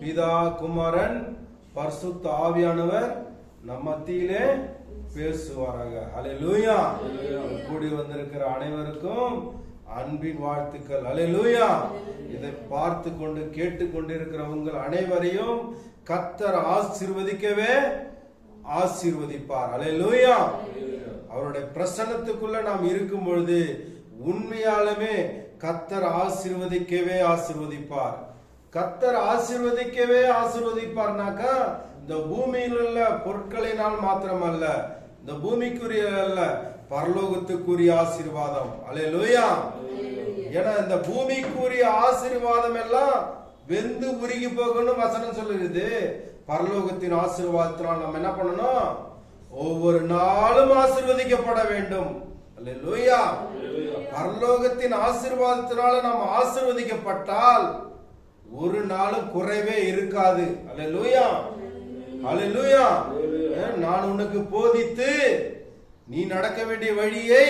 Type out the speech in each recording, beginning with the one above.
பிதா, குமாரன், பரிசுத்த ஆவியானவர் நம் மத்தியிலே பேசுவாராக. அல்லேலூயா. கூடி வந்திருக்கிற அனைவருக்கும் அன்பின் வாழ்த்துக்கள். அல்லேலூயா. இதை பார்த்து கொண்டு கேட்டுக்கொண்டிருக்கிற உங்கள் அனைவரையும் கர்த்தர் ஆசீர்வதிக்கவே ஆசீர்வதிப்பார். அல்லேலூயா. அவருடைய பிரசன்னத்துக்குள்ள நாம் இருக்கும் பொழுது உண்மையாலுமே கர்த்தர் ஆசீர்வதிக்கவே ஆசீர்வதிப்பார். கர்த்தர் ஆசீர்வதிக்கவே ஆசீர்வதிப்பார்னாக்கா இந்த பூமியில் உள்ள பொருட்களினால் மாத்திரமல்ல, இந்த பூமிக்குரிய அல்ல, பரலோகத்துக்குரிய ஆசீர்வாதம். அல்லேலூயா. ஏன்னா இந்த பூமிக்குரிய ஆசீர்வாதம் எல்லாம் வெந்து உருகி போகணும் வசனம் சொல்லுது. பரலோகத்தின் ஆசீர்வாதத்தினால் நம்ம என்ன பண்ணணும்? ஒவ்வொரு நாளும் ஆசீர்வதிக்கப்பட வேண்டும். அல்லேலூயா. பரலோகத்தின் ஆசீர்வாதத்தினால நாம் ஆசீர்வதிக்கப்பட்டால் ஒரு நாளும் குறைவே இருக்காது. அல்லேலூயா. அல்லேலூயா. நான் உனக்கு போதித்து நீ நடக்க வேண்டிய வழியை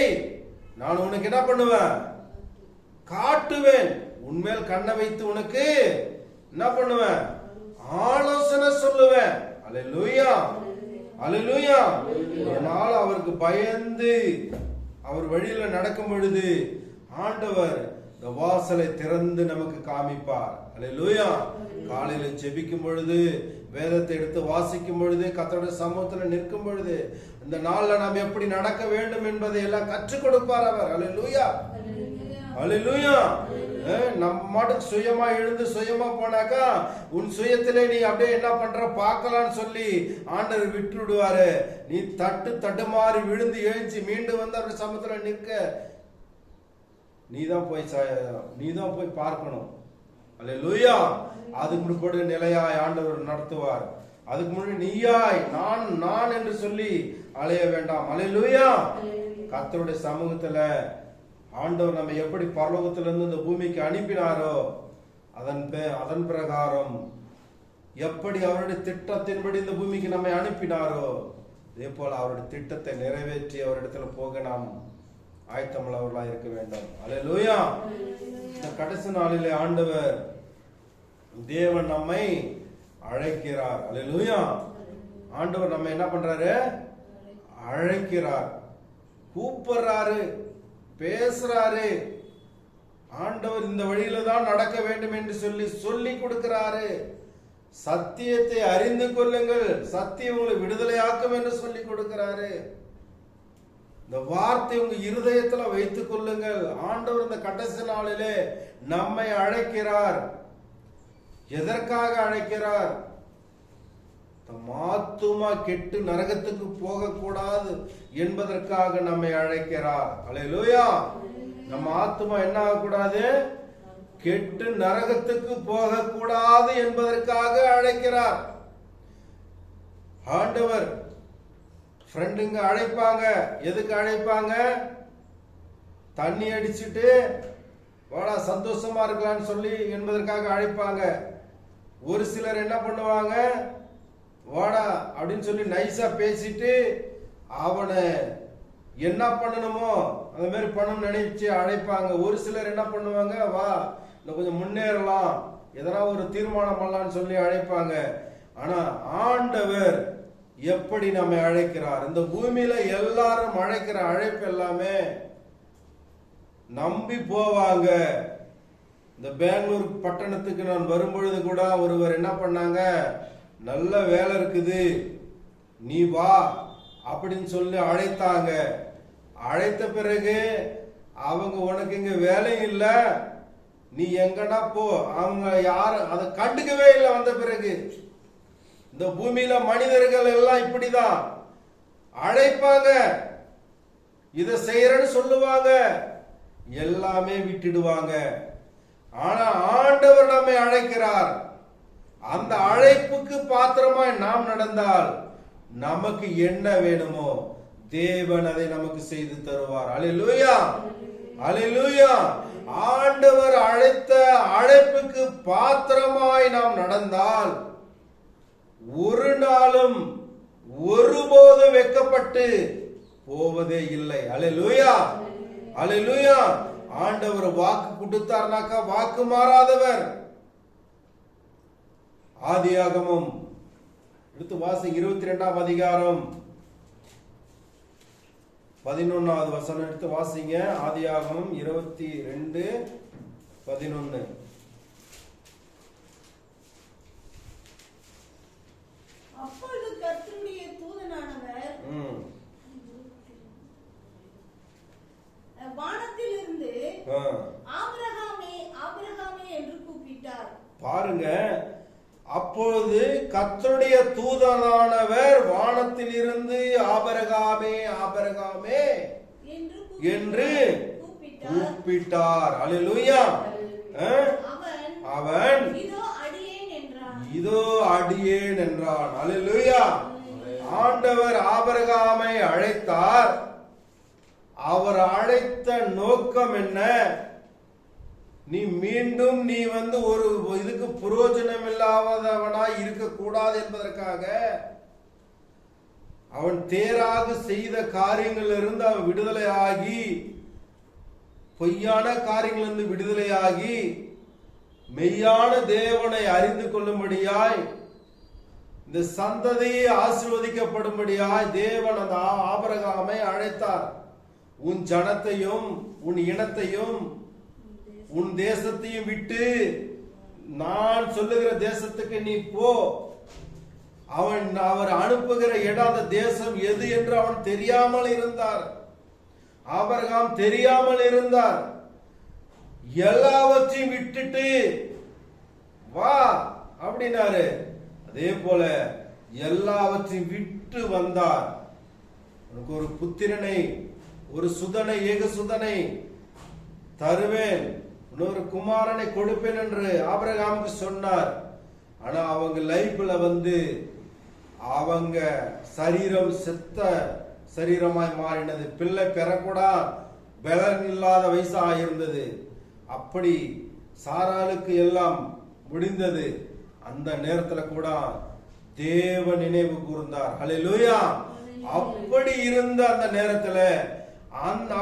நான் உனக்கு என்ன பண்ணுவேன்? காட்டுவேன். உன்மேல் கண்ணை வைத்து உனக்கு என்ன பண்ணுவேன்? ஆலோசனை சொல்லுவேன். அல்லேலூயா. அல்லேலூயா. அதனால அவருக்கு பயந்து அவர் வழியில நடக்கும் பொழுது ஆண்டவர் இந்த வாசலை திறந்து நமக்கு காமிப்பார். அல்லேலூயா. காலையில ஜெபிக்கும் பொழுது, வேதத்தை எடுத்து வாசிக்கும் பொழுது, கர்த்தருடைய சமூகத்துல நிற்கும் பொழுது இந்த நாள்ல நாம் எப்படி நடக்க வேண்டும் என்பதை எல்லாம் கற்றுக் கொடுப்பார் அவர். அல்லேலூயா. அல்லேலூயா. நம்ம மாட்டுக்கு சுயமா எழுந்து சுயமா போனாக்கா உன் சுயத்திலே நீ அப்படியே என்ன பண்ற பார்க்கலான்னு சொல்லி ஆண்டவர் விட்டுடுவாரு. நீ தட்டுமாறி விழுந்து எழுச்சி மீண்டு வந்து அவர் சமூகத்துல நிற்க நீதான் போய் பார்க்கணும். அல்லேலூயா. அதுக்கு முன்னாடி நிலையாய் ஆண்டவர் நடத்துவார். அதுக்கு முன்னாடி நீயாய் நான் என்று சொல்லி அலைய வேண்டாம். அல்லேலூயா. கர்த்தருடைய சமூகத்துல ஆண்டவர் நம்ம எப்படி பரலோகத்திலிருந்து இந்த பூமிக்கு அனுப்பினாரோ அதன் பிரகாரம் எப்படி அவருடைய திட்டத்தின்படி இந்த பூமிக்கு நம்மை அனுப்பினாரோ இதே போல அவருடைய திட்டத்தை நிறைவேற்றி அவரிடத்துல போக நாம் ஆயத்தமுள்ளவர்களாக இருக்க வேண்டும். அல்லேலூயா. இந்த கடைசி நாளிலே ஆண்டவர் தேவன் நம்மை அழைக்கிறார். அல்லேலூயா. ஆண்டவர் நம்ம என்ன பண்றாரு? அழைக்கிறார், கூப்பிடுறாரு, பேசுறாரு. ஆண்டவர் இந்த வழியில தான் நடக்க வேண்டும் என்று சொல்லி கொடுக்கிறாரு. சத்தியத்தை அறிந்து கொள்ளுங்கள், சத்தியம் உங்களை விடுதலையாக்கும் என்று சொல்லி கொடுக்கிறாரு. இந்த வார்த்தை உங்க இருதயத்துல வைத்துக் கொள்ளுங்கள். ஆண்டவர் இந்த கடைசி நாளிலே நம்மை அழைக்கிறார். எதற்காக அழைக்கிறார்? ஆத்துமா கெட்டு நரகத்துக்கு போக கூடாது என்பதற்காக நம்மை அழைக்கிறார். அல்லேலூயா. நம்ம ஆத்துமா என்ன ஆகக்கூடாது? கெட்டு நரகத்துக்கு போக கூடாது என்பதற்காக அழைக்கிறார். ஆண்டவர் ஃப்ரெண்டுங்க அழைப்பாங்க. எதுக்கு அழைப்பாங்க? தண்ணி அடிச்சுட்டு வாடா சந்தோஷமா இருக்கலாம்னு சொல்லி என்பதற்காக அழைப்பாங்க. ஒரு சிலர் என்ன பண்ணுவாங்க? வாடா அப்படின்னு சொல்லி நைஸா பேசிட்டு அவனை என்ன பண்ணணுமோ அந்த மாதிரி பண்ணணும்னு நினைச்சு அழைப்பாங்க. ஒரு சிலர் என்ன பண்ணுவாங்க? வா இன்னும் கொஞ்சம் முன்னேறலாம், எதனா ஒரு தீர்மானம் பண்ணலாம்னு சொல்லி அழைப்பாங்க. ஆனா ஆண்டவர் எப்படி நம்மை அழைக்கிறார்? இந்த பூமியில எல்லாரும் அழைக்கிற அழைப்பு எல்லாமே நம்பி போவாங்க. இந்த பெங்களூர் பட்டணத்துக்கு நான் வரும்பொழுது கூட ஒருவர் என்ன பண்ணாங்க? நல்ல வேலை இருக்குது, நீ வா அப்படின்னு சொல்லி அழைத்தாங்க. அழைத்த பிறகு அவங்க உனக்கு இங்க வேலை இல்லை, நீ எங்கடா போ, அவங்க யாரும் அதை கண்டுக்கவே இல்லை. வந்த பிறகு இந்த பூமியில மனிதர்கள் எல்லாம் இப்படிதான் அழைப்பாங்க, இதை செய்யறன்னு சொல்லுவாங்க, எல்லாமே விட்டுடுவாங்க. ஆனா ஆண்டவர் நம்மை அழைக்கிறார். அந்த அழைப்புக்கு பாத்திரமாய் நாம் நடந்தால் நமக்கு என்ன வேணுமோ தேவன் அதை நமக்கு செய்து தருவார். அல்லேலூயா. அல்லேலூயா. ஆண்டவர் அழைத்த அழைப்புக்கு பாத்திரமாய் நாம் நடந்தால் ஒரு நாளும் ஒருபோதும் வெட்கப்பட்டு போவதே இல்லை. அல்லேலூயா. அல்லேலூயா. ஆண்டவர் வாக்கு கொடுத்தார்னாக்கா வாக்கு மாறாதவர். ஆதியாகமம் எடுத்து வாசி 22ஆம் அதிகாரம் 11வது வசனம் எடுத்து வாசிங்க. ஆதியாகமம் 22:11. அப்பொழுது கர்த்தருடைய தூதனானவர் வானத்திலிருந்து ஆபிரகாமே ஆபிரகாமே என்று கூப்பிட்டார். பாருங்க, அப்பொழுது கர்த்தருடைய தூதனானவர் வானத்திலிருந்து ஆபிரகாமே ஆபிரகாமே என்று கூப்பிட்டார். அல்லேலூயா. அவன் இதோ அடியேன் என்றான். அல்லேலூயா. ஆண்டவர் ஆபிரகாமை அழைத்தார். அவர் அழைத்த நோக்கம் என்ன? நீ மீண்டும் ஒரு இதுக்கு பிரயோஜனம் இல்லாதவனாய் இருக்கக்கூடாது என்பதற்காக அவன் தேராக செய்த காரியங்களிலிருந்து அவன் விடுதலை ஆகி, பொய்யான காரியங்களிலிருந்து விடுதலை ஆகி, மெய்யான தேவனை அறிந்து கொள்ளும்படியாய், இந்த சந்ததி ஆசீர்வதிக்கப்படும்படியாய் தேவன் அந்த ஆபிரகாமை அழைத்தார். உன் ஜனத்தையும் உன் இனத்தையும் உன் தேசத்தையும் விட்டு நான் சொல்லுகிற தேசத்துக்கு நீ போ. அவர் அனுப்புகிற இடம், அந்த தேசம் எது என்று அவன் தெரியாமல் இருந்தார். ஆபிரகாம் தெரியாமல் இருந்தார். எல்லாவற்றையும் விட்டுட்டு வா அப்படின்னாரு. அதே போல எல்லாவற்றையும் விட்டு வந்தார். உனக்கு ஒரு புத்திரனை, ஒரு சுதனை, ஏக சுதனை தருவேன், இன்னொரு குமாரனை கொடுப்பேன் என்று ஆபிரகாமுக்கு சொன்னார். ஆனா அவங்க லைஃப்ல அவங்க சரீரம் செத்த சரீரமாய் மாறினது. பிள்ளை பெறக்கூடா பலன் இல்லாத வயசாக இருந்தது. அப்படி சாராளுக்கு எல்லாம் முடிந்தது. அந்த நேரத்துல கூட தேவ நினைவு கூர்ந்தார். ஹல்லேலூயா. அப்படி இருந்த அந்த நேரத்துல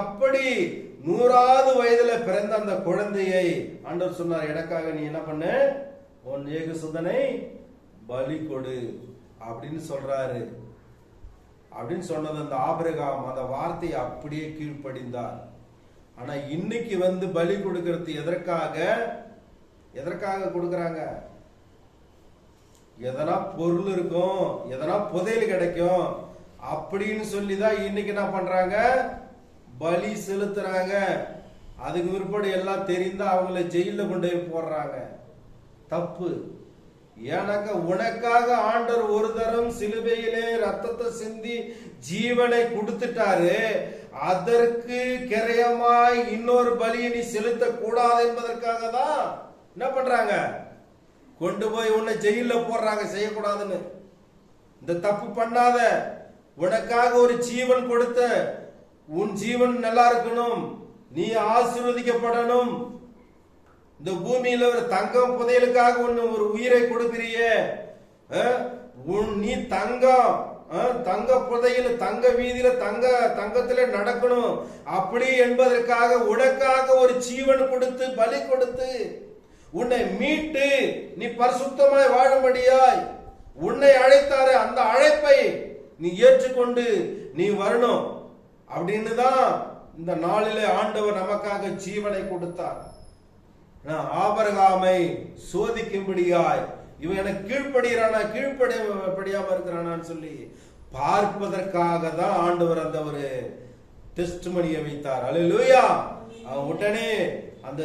அப்படி 100வது வயதுல பிறந்த அந்த குழந்தையை ஆண்டவர் சொன்னார், எனக்காக நீ என்ன பண்ண, உன் ஏகசுதனை பலி கொடு அப்படின்னு சொல்றாரு. அப்படின்னு சொன்னது அந்த ஆபிரகாம் அந்த வார்த்தையை அப்படியே கீழ்ப்படிந்தார். ஆனா இன்னைக்கு பலி கொடுக்கிறது எதற்காக கொடுக்கறாங்க? எதனா பொருள் இருக்கும், எதனா புதையல் கிடைக்கும் அப்படின்னு சொல்லிதான் இன்னைக்கு என்ன பண்றாங்க, பலி செலுத்துறாங்க. அதுக்கு பிற்பாடு எல்லாம் தெரிந்தா அவங்கள ஜெயில கொண்டு போய் போடுறாங்க. தப்பு. ஏன்னாக்க உனக்காக ஆண்டவர் ஒரு தரம் சிலுவையிலே ரத்தத்தை சிந்தி ஜீவனை கொடுத்துட்டாரு. அதற்கு கிரயமாய் இன்னொரு பலியை நீ செலுத்த கூடாது என்பதற்காக தான் என்ன பண்றாங்க, கொண்டு போய் உன்னை ஜெயில போடுறாங்க. செய்யக்கூடாதுன்னு. இந்த தப்பு பண்ணாத. உனக்காக ஒரு ஜீவன் கொடுத்த, உன் ஜீவன் நல்லா இருக்கணும், நீ ஆசீர்வதிக்கப்படணும். இந்த பூமியில ஒரு தங்கம் புதையலுக்காக ஒரு உயிரை கொடுக்கிறிய, நீ தங்க புதையல், தங்க வீதியில தங்கத்துல நடக்கணும் அப்படி என்பதற்காக உனக்காக ஒரு ஜீவன் கொடுத்து பலி கொடுத்து உன்னை மீட்டு நீ பரிசுத்தமாய் வாழும்படியாய் உன்னை அழைத்தாரு. அந்த அழைப்பை நீ ஏற்றுக்கொண்டு நீ வரணும் அப்படின்னு தான் இந்த நாளிலே ஆண்டவர் நமக்காக ஜீவனை கொடுத்தார். ஆபிரகாமை சோதிக்கும்படியாய், இவன் எனக்கு கீழ்ப்படுகிறானா கீழ்ப்படியாம இருக்கிறானான்னு சொல்லி பார்ப்பதற்காக தான் ஆண்டவர் அந்த ஒரு டெஸ்ட் மணியை வைத்தார். அல்லேலூயா. அவன் உடனே அந்த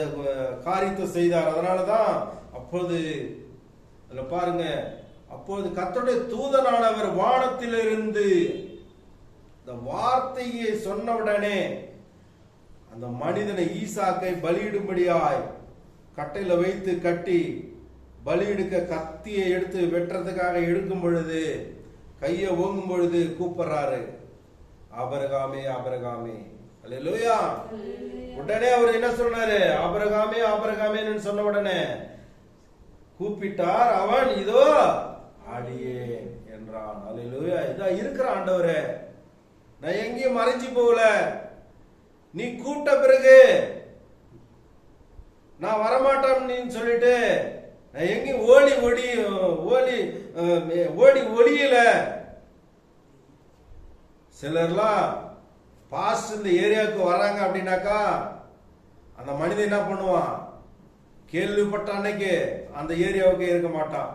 காரியத்தை செய்தார். அதனாலதான் அப்பொழுது பாருங்க, அப்பொழுது கர்த்தருடைய தூதனானவர் வானத்திலிருந்து இந்த வார்த்தையை சொன்னவுடனே அந்த மனிதனை ஈசாக்கை பலியிடும்படியாய் கட்டையில வைத்து கட்டி பலியிடுக்க கத்தியை எடுத்து வெட்டுறதுக்காக எடுக்கும் பொழுது, கையை ஓங்கும் பொழுது கூப்பிடுறாரு, ஆபிரகாமே ஆபிரகாமே. அல்லேலூயா. உடனே அவர் என்ன சொன்னாரு, ஆபிரகாமே ஆபிரகாமேன்னு சொன்ன உடனே கூப்பிட்டார். அவன் இதோ அடியேன் என்றான். அல்லேலூயா. இதா இருக்கிற ஆண்டவரே, நான் எங்கேயும் மறைஞ்சு போகல. நீ கூப்பிட்ட பிறகு நான் வரமாட்டேன் சொல்லிட்டு எங்கேயும் ஓடி ஒளியல. சிலர்லாம் பாஸ்ட் இந்த ஏரியாவுக்கு வர்றாங்க அப்படின்னாக்கா அந்த மனிதன் என்ன பண்ணுவான், கேள்விப்பட்ட அன்னைக்கு அந்த ஏரியாவுக்கு இருக்க மாட்டான்.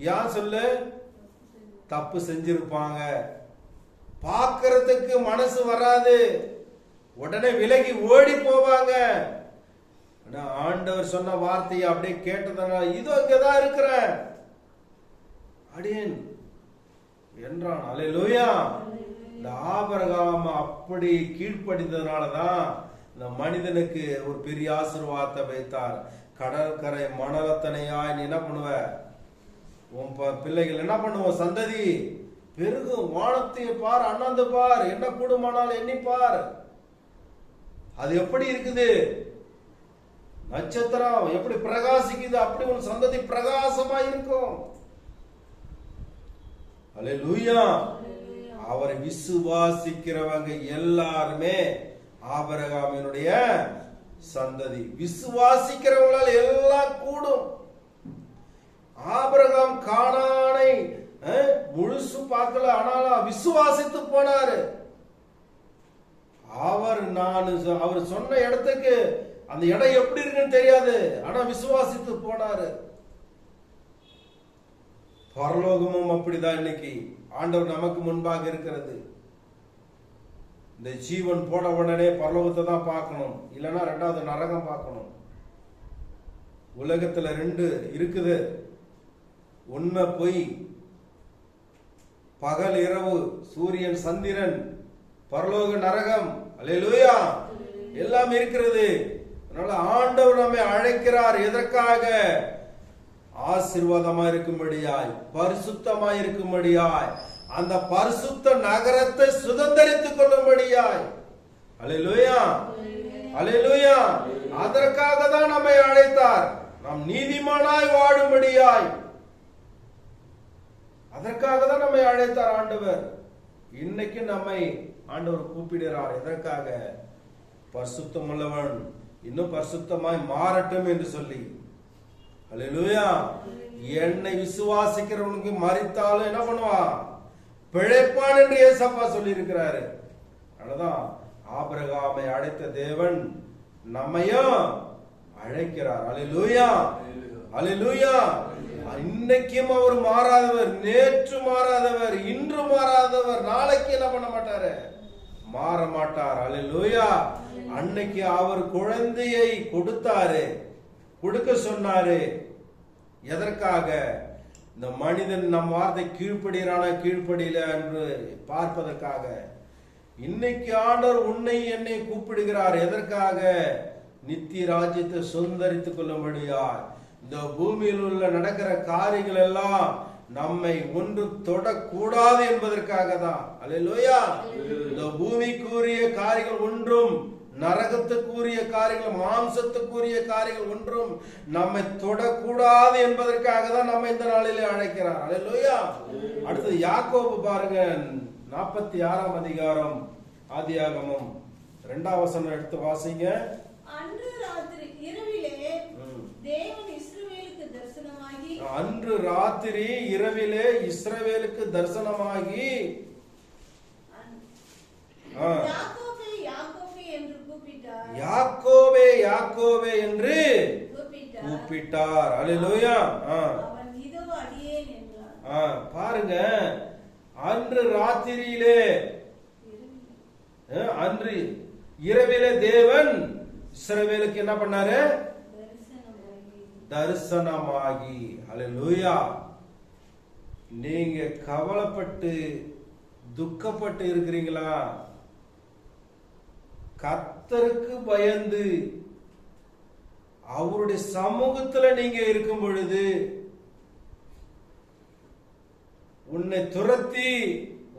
யார் சொல்லு, தப்பு செஞ்சிருப்பாங்க, பார்க்கறதுக்கு மனசு வராது, உடனே விலகி ஓடி போவாங்க. ஆண்டவர் சொன்ன வார்த்தையை அப்படியே கேட்டதுனால இதோ இங்கதான் இருக்கிறேன் அடியேன் என்றான். அல்லேலூயா. இந்த ஆபிரகாம் அப்படி கீழ்ப்படிந்ததுனாலதான் இந்த மனிதனுக்கு ஒரு பெரிய ஆசீர்வாதத்தை வைத்தார். கடற்கரை மணலத்தனையாய் நீ என்ன பண்ணுவ, உன் பிள்ளைகள் என்ன பண்ணுவோம், சந்ததி பெருகும். வானத்தை பார், அண்ணாந்து பார், என்ன கூடுமானால் எண்ணிப்பார். அது எப்படி இருக்குது, நட்சத்திரம் எப்படி பிரகாசிக்குது, அப்படி உன் சந்ததி பிரகாசமா இருக்கும். அல்லேலூயா. அவரை விசுவாசிக்கிறவங்க எல்லாருமே ஆபிரகாமினுடைய சந்ததி. விசுவாசிக்கிறவங்களால் எல்லாம் கூடும். ஆபிரகாம் கானானை முழுசு பார்க்கல, ஆனாலும் விசுவாசித்து போனாரு. அவர் சொன்ன இடத்துக்கு அந்த இடம் எப்படி இருக்குன்னு தெரியாது, ஆனா விசுவாசித்து போனாரு. பரலோகமும் அப்படிதான். இன்னைக்கு ஆண்டவர் நமக்கு முன்பாக இருக்கிறது. இந்த ஜீவன் போட உடனே பரலோகத்தை தான் பார்க்கணும், இல்லைன்னா ரெண்டாவது நரகம் பார்க்கணும். உலகத்துல ரெண்டு இருக்குது, உண்மை பொய், பகல் இரவு, சூரியன் சந்திரன், பரலோக நரகம். அல்லேலூயா. எல்லாம் இருக்கிறது. அதனால ஆண்டவர் நம்மை அழைக்கிறார். எதற்காக? ஆசீர்வாதமா இருக்கும்படியாய், பரிசுத்தமா இருக்கும்படியாய், அந்த பரிசுத்த நகரத்தை சுதந்தரித்துக் கொள்ளும்படியாய். அல்லேலூயா, அல்லேலூயா. அதற்காக தான் நம்மை அழைத்தார். நாம் நீதிமானாய் வாழும்படியாய், அதற்காக தான் நம்மை அழைத்தார் ஆண்டவர். இன்னைக்கு நம்மை ஆண்டவர் கூப்பிடுகிறார். எதற்காக? பரிசுத்தம் உள்ளவன் இன்னும் பரிசுத்தமாய் மாறட்டும் என்று சொல்லி. அல்லேலூயா. என்னை விசுவாசிக்கிறவனுக்கு மரித்தாலும் என்ன பண்ணுவான், பிழைப்பான் என்று ஏசப்பா சொல்லி இருக்கிறாரு. அதனாலதான் ஆபிரகாமை அழைத்த தேவன் நம்மையும் அழைக்கிறார். அல்லேலூயா, அல்லேலூயா. இன்னைக்கும் அவர் மாறாதவர், நேற்று மாறாதவர், இன்று மாறாதவர், நாளைக்கு என்ன பண்ண மாட்டாரு, மாற மாட்டார். அல்லேலூயா. அன்னைக்கு அவர் குழந்தையை கொடுத்தாரு, கொடுக்க சொன்னாரு. எதற்காக? இந்த மனிதன் நம் வார்த்தை கீழ்ப்படுகிறானா கீழ்ப்படியல என்று பார்ப்பதற்காக. இன்னைக்கு ஆண்டவர் உன்னை என்னை கூப்பிடுகிறார். எதற்காக? நித்திய ராஜ்யத்தை சுதந்தரித்துக் கொள்ளும்படியார். இந்த பூமியில் உள்ள நடக்கிற காரியங்கள் எல்லாம் நம்மை ஒன்று தொடக்கூடாது என்பதற்காக தான். அல்லேலூயா. இந்த பூமிக்குரிய காரியங்கள் ஒன்றும், நரகத்துக்குரிய காரியங்கள், மாம்சத்துக்குரிய காரியங்கள் ஒன்றும் நம்மை தொடக்கூடாது என்பதற்காக தான் நம்ம இந்த நாளிலே அழைக்கிறார். அல்லேலூயா. அடுத்தது யாக்கோபு பாருங்க, 46ஆம் அதிகாரம், ஆதியாகமம் 2ஆம் வசனம் எடுத்து வாசிங்க. அன்று ராத்திரி இரவிலே தேவன் இஸ்ரவேலுக்கு தரிசனமாகி, அன்று ராத்திரி இரவிலே இஸ்ரவேலுக்கு தரிசனமாகி, யாக்கோபே யாக்கோபே என்று கூப்பிட்டார். யாக்கோபே யாக்கோபே என்று கூப்பிட்டார். அல்லேலூயா. அவன் இதோ அடியேன் என்றான். பாருங்க, அன்று ராத்திரியிலே, அன்று இரவிலே தேவன் இஸ்ரவேலுக்கு என்ன பண்ணாரு, தரிசனமாகி. அல்லேலூயா. நீங்க கவலைப்பட்டு துக்கப்பட்டு இருக்கிறீங்களா? கர்த்தருக்கு பயந்து அவருடைய சமூகத்துல நீங்க இருக்கும் பொழுது, உன்னை துரத்தி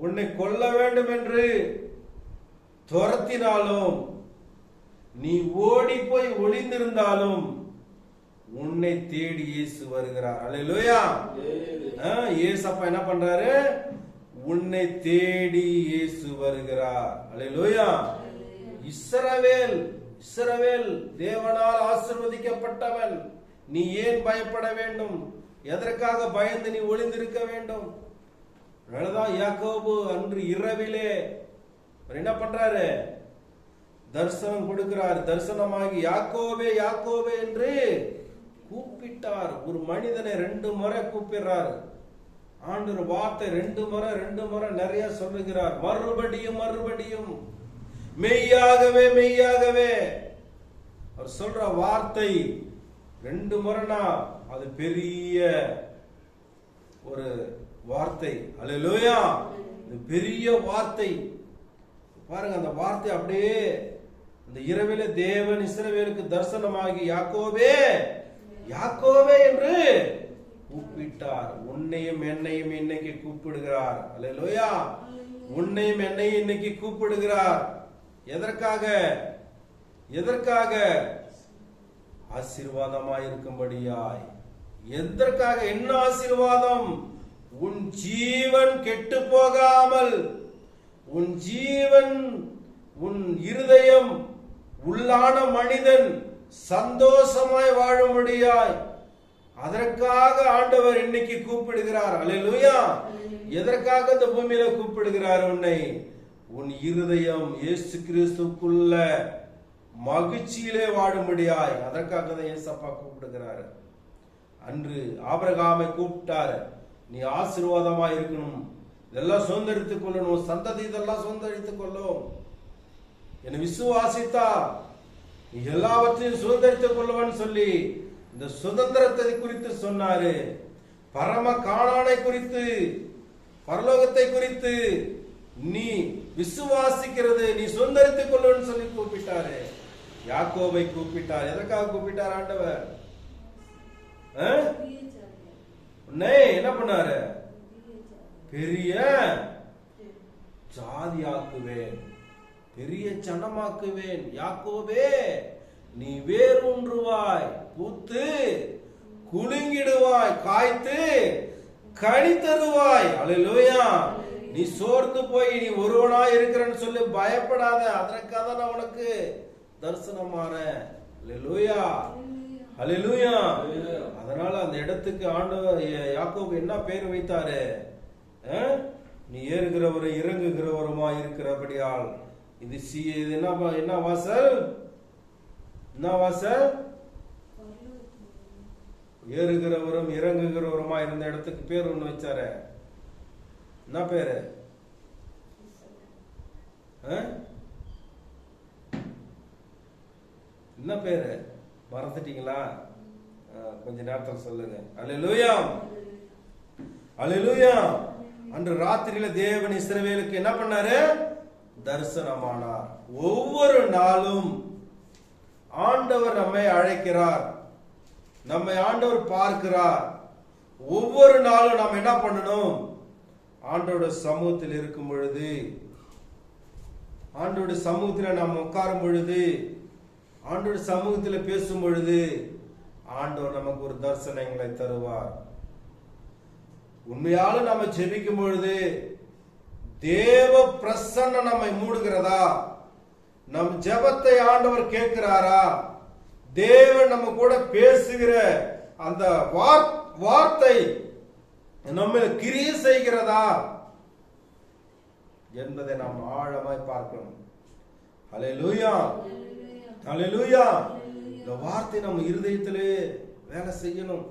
உன்னை கொல்ல வேண்டும் என்று துரத்தினாலும், நீ ஓடி போய் ஒளிந்திருந்தாலும் உன்னை தேடி இயேசு வருகிறார். அல்லேலூயா. இயேசப்பா என்ன பண்றாரு, உன்னை தேடி இயேசு வருகிறார். அல்லேலூயா. இஸ்ரவேல், இஸ்ரவேல் தேவனால் ஆசீர்வதிக்கப்பட்டவன், நீ ஏன் பயப்பட வேண்டும்? எதற்காக பயந்து நீ ஒளிந்திருக்க வேண்டும்? அதனாலதான் யாக்கோபு அன்று இரவிலே என்ன பண்றாரு? தரிசனம் கொடுக்கிறார். தரிசனமாகி யாக்கோபே யாக்கோபே என்று கூப்பிட்டார். ஒரு மனிதனை 2 முறை கூப்பிடுறார். ஆண்டவர் வார்த்தை 2 முறை நிறைய சொல்லுகிறார். மறுபடியும் மறுபடியும் மெய்யாகவே மெய்யாகவே அவர் சொல்ற வார்த்தை 2 முறைனா அது பெரிய ஒரு வார்த்தை. அல்லேலூயா! இது பெரிய வார்த்தை. பாருங்க, அந்த வார்த்தை அப்படியே அந்த இரவிலே தேவன் இஸ்ரவேலுக்கு தரிசனமாகி யாக்கோபே யாக்கோபே என்று கூப்பிட்டார். உன்னையும் என்னையும் இன்னைக்கு கூப்பிடுகிறார். அல்லேலூயா! உன்னையும் என்னையும் இன்னைக்கு கூப்பிடுகிறார். எதற்காக? எதற்காக? ஆசீர்வாதமாய் இருக்கும்படியாய். எதற்காக? என்ன ஆசீர்வாதம்? உன் ஜீவன் கெட்டு போகாமல், உன் ஜீவன், உன் இருதயம், உள்ளான மனிதன் சந்தோஷமாய் வாழும்படியாய். அதற்காக ஆண்டவர் இன்னைக்கு கூப்பிடுகிறார். அல்லேலூயா! எதற்காக இந்த பூமியில கூப்பிடுகிறார் உன்னை? உன் இருதயம் இயேசு கிறிஸ்துக்குள்ள மகிழ்ச்சியிலே வாழும்படியாய். அதற்காக தான் இயேசப்பா கூப்பிடுகிறார். அன்று ஆபிரகாமை கூப்பிட்டார். நீ ஆசீர்வாதமாய் இருக்கணும், இதெல்லாம் சுதந்திரித்துக் கொள்ளணும், சந்ததி இதெல்லாம் சுதந்திரித்துக் கொள்ளும். என்னை விசுவாசித்தா நீ எல்லாவற்றையும் சுதந்திரித்துக் கொள்ளுவன்னு சொல்லி இந்த சுதந்திரத்தை குறித்து சொன்னாரு. பரம காணானை குறித்து, பரலோகத்தை குறித்து நீ விசுவாசிக்கிறது நீ சுதந்திரித்துக் கொள்ளுன்னு சொல்லி கூப்பிட்டாரு. யாக்கோபை கூப்பிட்டார். எதற்காக கூப்பிட்டார் ஆண்டவர்? உன்னை என்ன பண்ணாரு? பெரிய ஜாதியாக்குவேன், பெரிய ஜனமாக்குவேன். யாக்கோபே, நீ வேரூன்றுவாய், பூத்து குலுங்கிடுவாய், காய்த்து கனி தருவாய். அல்லேலூயா! நீ சோர்ந்து போய் நீ ஒருவனாய் இருக்கிறன்னு சொல்லி பயப்படாத. அதற்காக நான் உனக்கு தரிசனமான. அல்லேலூயா! அல்லேலூயா! அதனால அந்த இடத்துக்கு ஆண்டவர் யாக்கோபு என்ன பேர் வைத்தாரு? நீ ஏறுகிறவரும் இறங்குகிறவருமா இருக்கிறபடியால். இது என்ன வாசல்? என்ன வாசல்? ஏறுகிறவரும் இறங்குகிறவருமா இருந்த இடத்துக்கு பேர் ஒண்ணு வச்சாரு. என்ன பேரு? என்ன பேரு? மறந்துட்டீங்களா? கொஞ்ச நேரத்தில் சொல்லுங்க. அல்லேலூயா! அல்லேலூயா! அன்று ராத்திரியில தேவன் இஸ்ரவேலுக்கு என்ன பண்ணாரு? தரிசனமானார். ஒவ்வொரு நாளும் ஆண்டவர் நம்மை அழைக்கிறார், நம்மை ஆண்டவர் பார்க்கிறார். ஒவ்வொரு நாளும் நாம் என்ன பண்ணணும்? ஆண்டவருடைய சமூகத்தில் இருக்கும் பொழுது, ஆண்டவருடைய சமூகத்தில் நாம் உட்காரும் பொழுது, ஆண்டவருடைய சமூகத்தில் பேசும் பொழுது ஆண்டவர் நமக்கு ஒரு தரிசனங்களை தருவார். உண்மையால நம்ம ஜெபிக்கும் பொழுது தேவ பிரசன்னம் நம்மை மூடுகிறதா? நம் ஜெபத்தை ஆண்டவர் கேட்கிறாரா? தேவன் நம்ம கூட பேசுகிற அந்த வார்த்தை நம்ம கிரியை செய்கிறதா என்பதை நாம் ஆழமாய் பார்க்கணும். அல்லேலூயா! அல்லேலூயா! இந்த வார்த்தை நம்ம இருதயத்திலே வேலை செய்யணும்.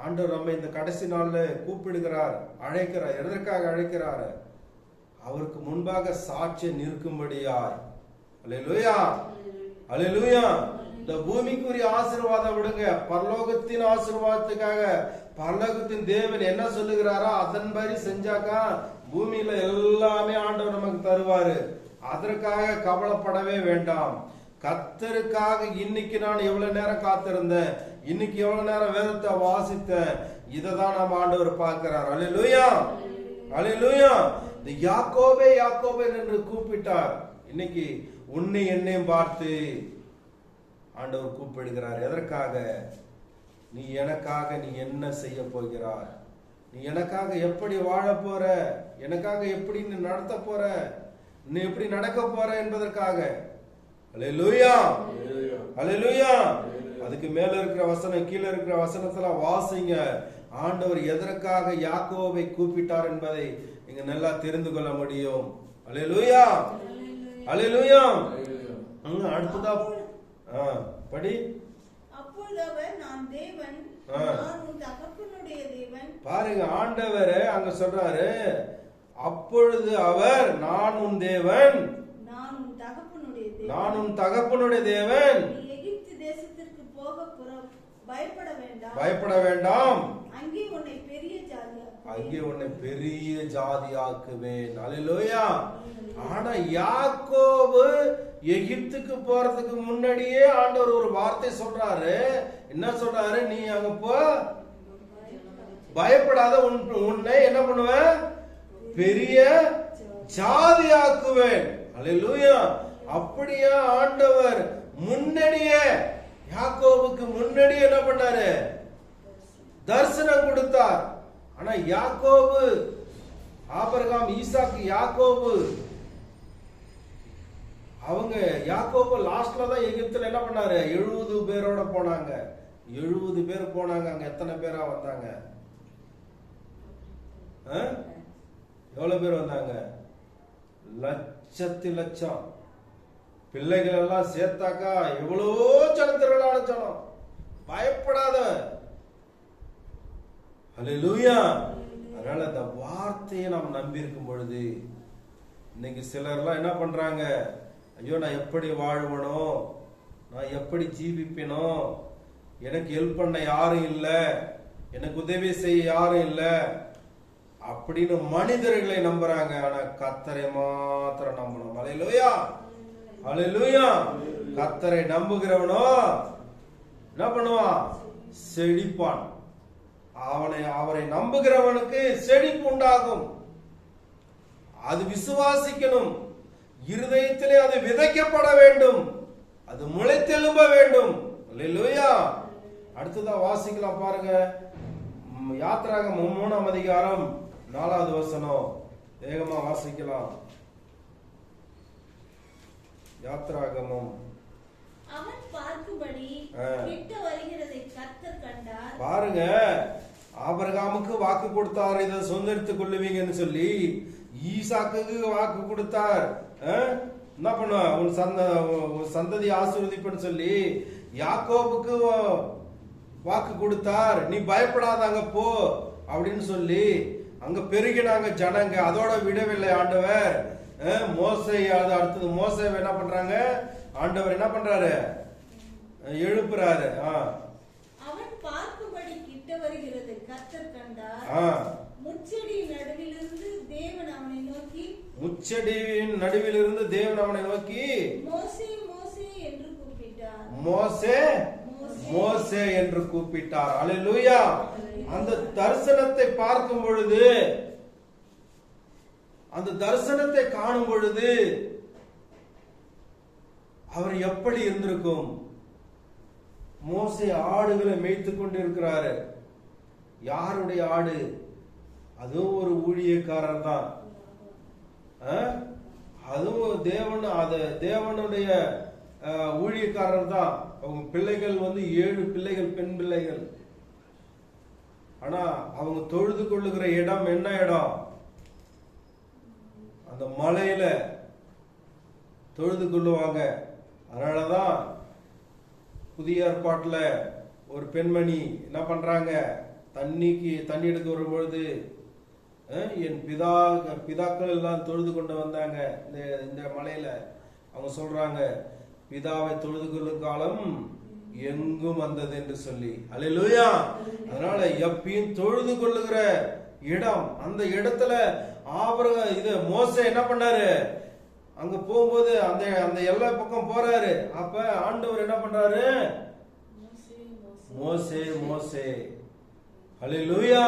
ஆண்டவர் நம்ம இந்த கடைசி நாள்ல கூப்பிடுகிறார், அழைக்கிறார். எதற்காக அழைக்கிறார்? அவருக்கு முன்பாக சாட்சி நிற்கும்படியாய். அல்லேலூயா! அல்லேலூயா! இந்த பூமிக்குரிய ஆசீர்வாதம் விடுங்க, பரலோகத்தின் ஆசீர்வாதத்துக்காக பரலோகத்தின் தேவன் என்ன சொல்லுகிறாரோ அதன்படி செஞ்சாக்கா பூமியில எல்லாமே ஆண்டவர் நமக்கு தருவாரு. அதற்காக கவலைப்படவே வேண்டாம். கர்த்தருக்காக இன்னைக்கு நான் எவ்வளவு நேரம் காத்திருந்தேன், இன்னைக்கு எவ்வளவு நேரம் வேதத்தை வாசித்தேன், இததான் நம்ம ஆண்டவர் பார்க்கிறார். அல்லேலூயா! அல்லேலூயா! இந்த யாக்கோபே யாக்கோபே என்று கூப்பிட்டார். இன்னைக்கு உன்னை என்னையும் பார்த்து ஆண்டவர் கூப்பிடுகிறார். எதற்காக? நீ எனக்காக நீ என்ன செய்ய போகிறாய்? நீ எனக்காக எப்படி வாழ போற? எனக்காக எப்படி நீ நடத்த போற? நீ எப்படி நடக்க போற என்பதற்காக. அல்லேலூயா! அல்லேலூயா! அதுக்கு மேல இருக்கிற வசனம் கீழே இருக்கிற வசனத்துல வாசிங்க. ஆண்டவர் எதற்காக யாக்கோபை கூப்பிட்டார் என்பதை நீங்க நல்லா தெரிந்து கொள்ள முடியும். அல்லேலூயா, அல்லேலூயா. அடுத்ததா படி. அப்பொழுது அவர், நான் தேவன், நான் உன் தகப்பனுடைய தேவன். பாருங்க, ஆண்டவர் அங்க சொல்றாரு, அப்பொழுது அவர், நான் உன் தேவன், நான் உன் தகப்பனுடைய தேவன், நான் உன் தகப்பனுடைய தேவன். நீ எகிப்து தேசத்திற்கு போக பயப்பட வேண்டாம், பயப்பட வேண்டாம், அங்கே உன்னை பெரிய ஜாதியாக்குவேன், அங்கே உன்னை பெரிய ஜாதியாக்குவேன். அல்லேலூயா. ஆனா யாக்கோபு எகிப்துக்கு போறதுக்கு முன்னாடியே ஆண்டவர் ஒரு வார்த்தை சொல்றாரு. என்ன சொல்றாரு? நீ அங்க போ, பயப்படாத, உன்னை என்ன பண்ணுவேன்? பெரிய ஜாதியாக்குவேன். அல்லேலூயா. அப்படியே ஆண்டவர் முன்னாடியே யாக்கோபுக்கு முன்னாடியே என்ன பண்ணாரு? தரிசனம் கொடுத்தார். ஆனா யாக்கோபு, ஆபிரகாம், ஈசாக்கு, யாக்கோபு, அவங்க யாக்கோபு லாஸ்ட்ல தான் எகிப்துல என்ன பண்ணாரு? 70 பேரோட போனாங்க. 70 பேர் போனாங்க. அங்க எத்தனை பேரா வந்தாங்க? எவ்வளவு பேர் வந்தாங்க? லட்சம். பிள்ளைகள் எல்லாம் சேர்த்தாக்கா எவ்வளவோ ஜனத்திரளான ஜனம். பயப்படாத. அல்லேலூயா. அதனால இந்த வார்த்தையை நாம் நம்பி இருக்கும் பொழுது, இன்னைக்கு சிலர்லாம் என்ன பண்றாங்க? ஐயோ, நான் எப்படி வாழ்வனோ, நான் எப்படி ஜீவிப்பேனோ, எனக்கு ஹெல்ப் பண்ண யாரும் இல்ல, எனக்கு உதவி செய்ய யாரும் இல்ல அப்படின்னு மனிதர்களை நம்புறாங்க. ஆனா கர்த்தரை மாத்திரம் நம்பணும். அல்லேலூயா, அல்லேலூயா. கர்த்தரை நம்புகிறவனோ என்ன பண்ணுவான்? செழிப்பான். அவரை நம்புகிறவனுக்கு செழிப்பு உண்டாகும். அது விசுவாசிக்கணும். இருதயத்திலே அது விதைக்கப்பட வேண்டும். அது முளைத்தெழும்ப வேண்டும். அல்லேலூயா. அடுத்ததா வாசிக்கலாம் பாருங்க. யாத்திராகமம் 3ஆம் அதிகாரம் 4வது வசனம். வேகமா வாசிக்கலாம். யாத்திராகமம். அவன் பார்க்கும்படி கிட்ட வருகிறதை கர்த்தர் கண்டார். பாருங்க, ஆபிரகாமுக்கு வாக்கு கொடுத்தார், இதை சுதந்திரித்துக் கொள்ளுவீங்கன்னு சொல்லி. ஈசாக்குக்கு வாக்கு கொடுத்தார், என்ன பண்ணுவ, உன் சந்ததி ஆசீர்வதிப்பேன்னு சொல்லி. யாக்கோபுக்கு வாக்கு கொடுத்தார், நீ பயப்படாதாங்க போ அப்படின்னு சொல்லி. அங்க பெருகினாங்க ஜனங்க. அதோட விடவில்லை ஆண்டவர். மோசே, அடுத்தது மோசே என்ன பண்றாங்க? ஆண்டவர் என்ன பண்றாரு? எழுப்புறாரு. அவன் பார்க்கும்படி கிட்ட வருகிறதை கர்த்தர் கண்டார். முச்செடியின் நடுவிலிருந்து தேவன் அவனை நோக்கி, முச்செடியின் நடுவிலிருந்து தேவன் அவனை நோக்கி, மோசே, மோசே என்று கூப்பிட்டார். மோசே, மோசே என்று கூப்பிட்டார். அல்லேலூயா. அந்த தரிசனத்தை பார்க்கும் பொழுது, அந்த தரிசனத்தை காணும் பொழுது அவர் எப்படி இருந்திருக்கும்? மோசே ஆடுகளை மேய்த்து கொண்டிருக்கிறாரு. யாருடைய ஆடு? அதுவும் ஒரு ஊழியக்காரர் தான். அதுவும் தேவனுடைய ஊழியக்காரர் தான். அவங்க பிள்ளைகள் 7 பிள்ளைகள், பெண் பிள்ளைகள். ஆனா அவங்க தொழுது கொள்ளுகிற இடம் என்ன இடம்? அந்த மலையில தொழுது கொள்ளுவாங்க. அதனாலதான் புதிய ஏற்பாட்டுல ஒரு பெண்மணி என்ன பண்றாங்க? தண்ணி எடுக்க வரும்பொழுது, என் பிதாக்கள் எல்லாம் தொழுது கொண்டு வந்தாங்க இந்த மலையில. அவங்க சொல்றாங்க, பிதாவை தொழுது கொள்ளும் காலம் எங்கும் வந்தது என்று சொல்லி. அல்லேலூயா. அதனால எப்பயும் தொழுது கொள்ளுகிற இடம், அந்த இடத்துல மோசே என்ன பண்ணாரு? அங்க போகும்போது அந்த எல்லா பக்கம் போறாரு. அப்ப ஆண்டவர் என்ன பண்றாரு? மோசே, மோசே. அல்லேலூயா.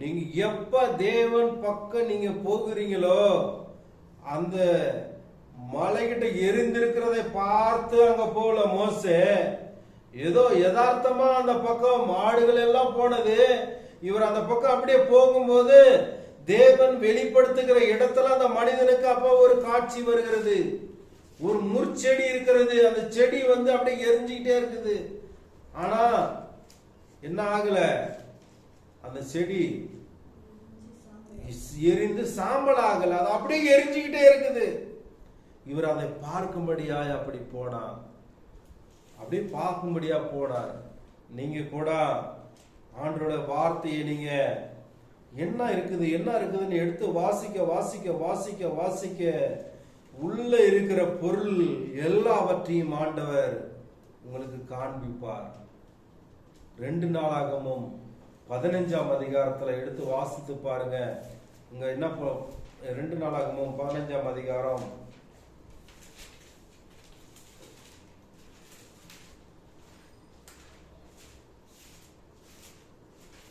நீங்க எப்ப தேவன் பக்கம் நீங்க போகிறீங்களோ, அந்த மலைகிட்ட எரிந்திருக்கிறதை பார்த்து அங்க போகல மோசே. ஏதோ யதார்த்தமா அந்த பக்கம் மாடுகள் எல்லாம் போனது. இவர் அந்த பக்கம் அப்படியே போகும்போது தேவன் வெளிப்படுத்துகிற இடத்துல அந்த மனிதனுக்கு அப்ப ஒரு காட்சி வருகிறது. ஒரு முற்செடி இருக்கிறது. அந்த செடி அப்படியே எரிஞ்சுக்கிட்டே இருக்குது. ஆனா என்ன ஆகல, அந்த செடி எரிந்து சாம்பல் ஆகல, அது அப்படியே எரிஞ்சுக்கிட்டே இருக்குது. இவர் அதை பார்க்கும்படியாய் அப்படி போனார், அப்படியே பார்க்கும்படியா போனார். நீங்க கூட ஆண்டவரோட வார்த்தையை நீங்க என்ன இருக்குதுன்னு எடுத்து வாசிக்க வாசிக்க வாசிக்க வாசிக்க உள்ள இருக்கிற பொருள் எல்லாவற்றையும் ஆண்டவர் உங்களுக்கு காண்பிப்பார். 2 நாளாகமும் 15ஆம் அதிகாரத்துல எடுத்து வாசித்து பாருங்க. இங்க என்ன 2 நாளாகமும் 15ஆம் அதிகாரம்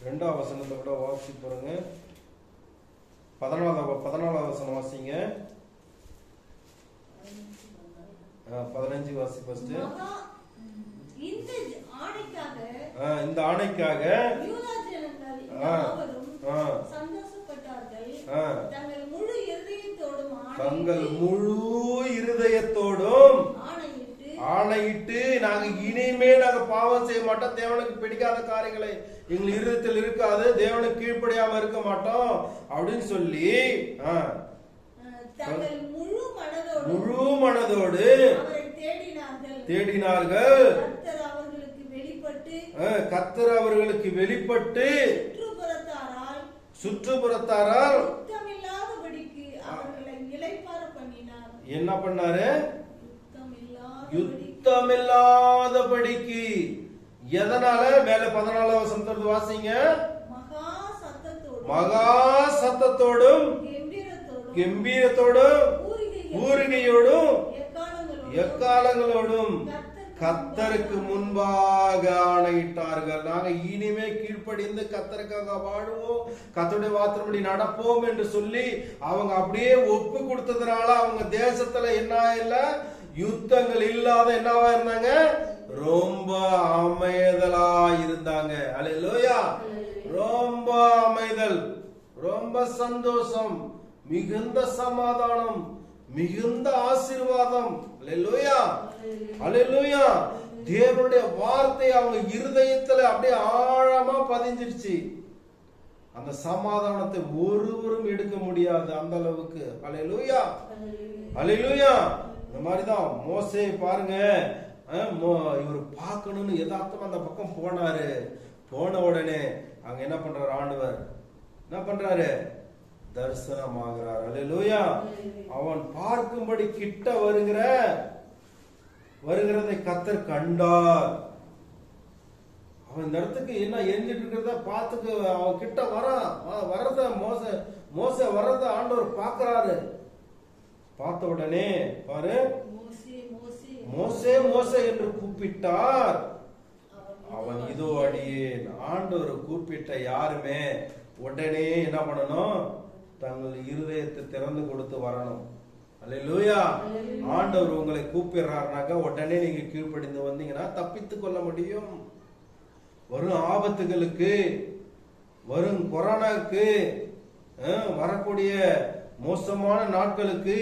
2ஆம் வசனத்தை கூட வாசி பாருங்க. 14ஆம் வசனம் வாசிங்க. 15 வாசி ஃபர்ஸ்ட். இந்த ஆணைக்காக யூதா ஜனங்கள் யாவரும் சந்தோஷப்பட்டார்கள். தங்கள் முழு இருதயத்தோடும் ஆணையிட்டு நாங்க இனிமே நாங்க பாவம் செய்ய மாட்டோம், தேவனுக்கு பிடிக்காத காரியங்களை எங்கள் இருதயத்தில் இருக்காது, தேவனுக்கு கீழ்ப்படியாம இருக்க மாட்டோம் அப்படின்னு சொல்லி முழு மனதோடு தேடினார்கள். கர்த்தர் அவர்களுக்கு வெளிப்பட்டு சுற்றுப்புறத்தாரால் என்ன பண்ணாரு? யுத்தமில்லாதபடிக்கு. எதனால? மேல 14ஆம் வசனத்திலிருந்து வாசிங்க. மகா சத்தத்தோடும் கம்பீரத்தோடும் ஊரிகையோடும் எக்காலங்களோடும் கர்த்தருக்கு முன்பாக ஆணையிட்டார்கள். நாங்க இனிமே கீழ்ப்படிந்து கர்த்தருக்காக வாழுவோம், கர்த்தருடைய வார்த்தைப்படி நடப்போம் என்று சொல்லி அவங்க அப்படியே ஒப்பு கொடுத்ததுனால அவங்க தேசத்துல என்ன இல்ல, யுத்தங்கள் இல்லாத என்னவா இருந்தாங்க, ரொம்ப அமைதலா இருந்தாங்க. அல்லேலூயா. ரொம்ப அமைதல், ரொம்ப சந்தோஷம், மிகுந்த சமாதானம், மிகுந்த ஆசீர்வாதம். அல்லேலூயா, அல்லேலூயா. தேவனுடைய வார்த்தை அவங்க இருதயத்துல அப்படியே ஆழமா பதிஞ்சிருச்சு. அந்த சமாதானத்தை ஒருவரும் எடுக்க முடியாது அந்த அளவுக்கு. அல்லேலூயா, அல்லேலூயா. இந்த மாதிரிதான் மோசே பாருங்க, இவர் பார்க்கணும்னு யதார்த்தமா அந்த பக்கம் போனாரு. போன உடனே அங்க என்ன பண்றாரு ஆண்டவர்? என்ன பண்றாரு? தரிசனமாகிறார். அல்லேலூயா. அவன் பார்க்கும்படி கிட்ட வருகிறதை கர்த்தர் கண்டார். அவன் இந்த இடத்துக்கு என்ன எரிஞ்சிட்டு இருக்கிறத பார்த்துக்கு அவன் கிட்ட வர்றத மோசே வர்றத ஆண்டவர் பார்க்கிறாரு. பார்த்த உடனே பாரு, மோசே மோசே என்று கூப்பிட்டார். அவன் இதோ அடியேன். ஆண்டவர் கூப்பிட்ட யாருமே உடனே என்ன பண்ணணும்? தங்கள் இருதயத்தை திறந்து கொடுத்து வரணும். அல்லேலூயா. ஆண்டவர் உங்களை கூப்பிடுறாருனாக்க உடனே நீங்க கீழ்ப்படிந்து வந்தீங்கன்னா தப்பித்துக் கொள்ள முடியும். வரும் ஆபத்துகளுக்கு, வரும் கொரோனாக்கு, வரக்கூடிய மோசமான நாட்களுக்கு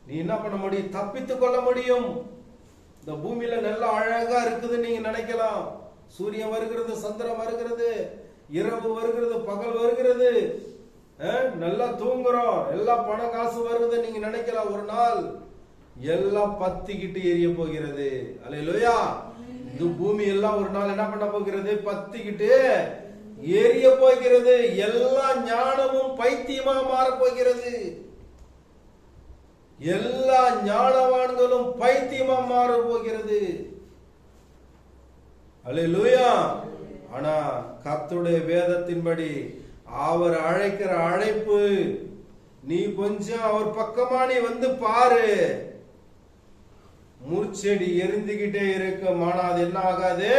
நீ என்ன பண்ண முடியும்? தப்பித்துக் கொள்ள முடியும். இந்த பூமியில நல்லா அழகா இருக்குதுன்னு நீங்க நினைக்கலாம். சூரியன் வருகிறது, சந்திரன் வருகிறது, இரவு வருகிறது, பகல் வருகிறது, நல்லா தூங்குறோம், எல்லாம் பண காசு வருது நீங்க நினைக்கலாம். ஒரு நாள் எல்லாம் பத்திக்கிட்டு எரிய போகிறது. அல்லேலூயா. இந்த பூமி எல்லாம் ஒரு நாள் என்ன பண்ண போகிறது? பத்திக்கிட்டு எரிய போகிறது. எல்லா ஞானமும் பைத்தியமா மாற போகிறது. எல்லா ஞானவான்களும் பைத்தியமா மாற போகிறது. அல்லேலூயா. ஆனா கர்த்தருடைய வேதத்தின்படி அவர் அழைக்கிற அழைப்பு, நீ கொஞ்சம் அவர் பக்கமா நீ வந்து பாரு. முற்செடி எரிந்துகிட்டே இருக்கும், ஆனா அது என்ன ஆகாது?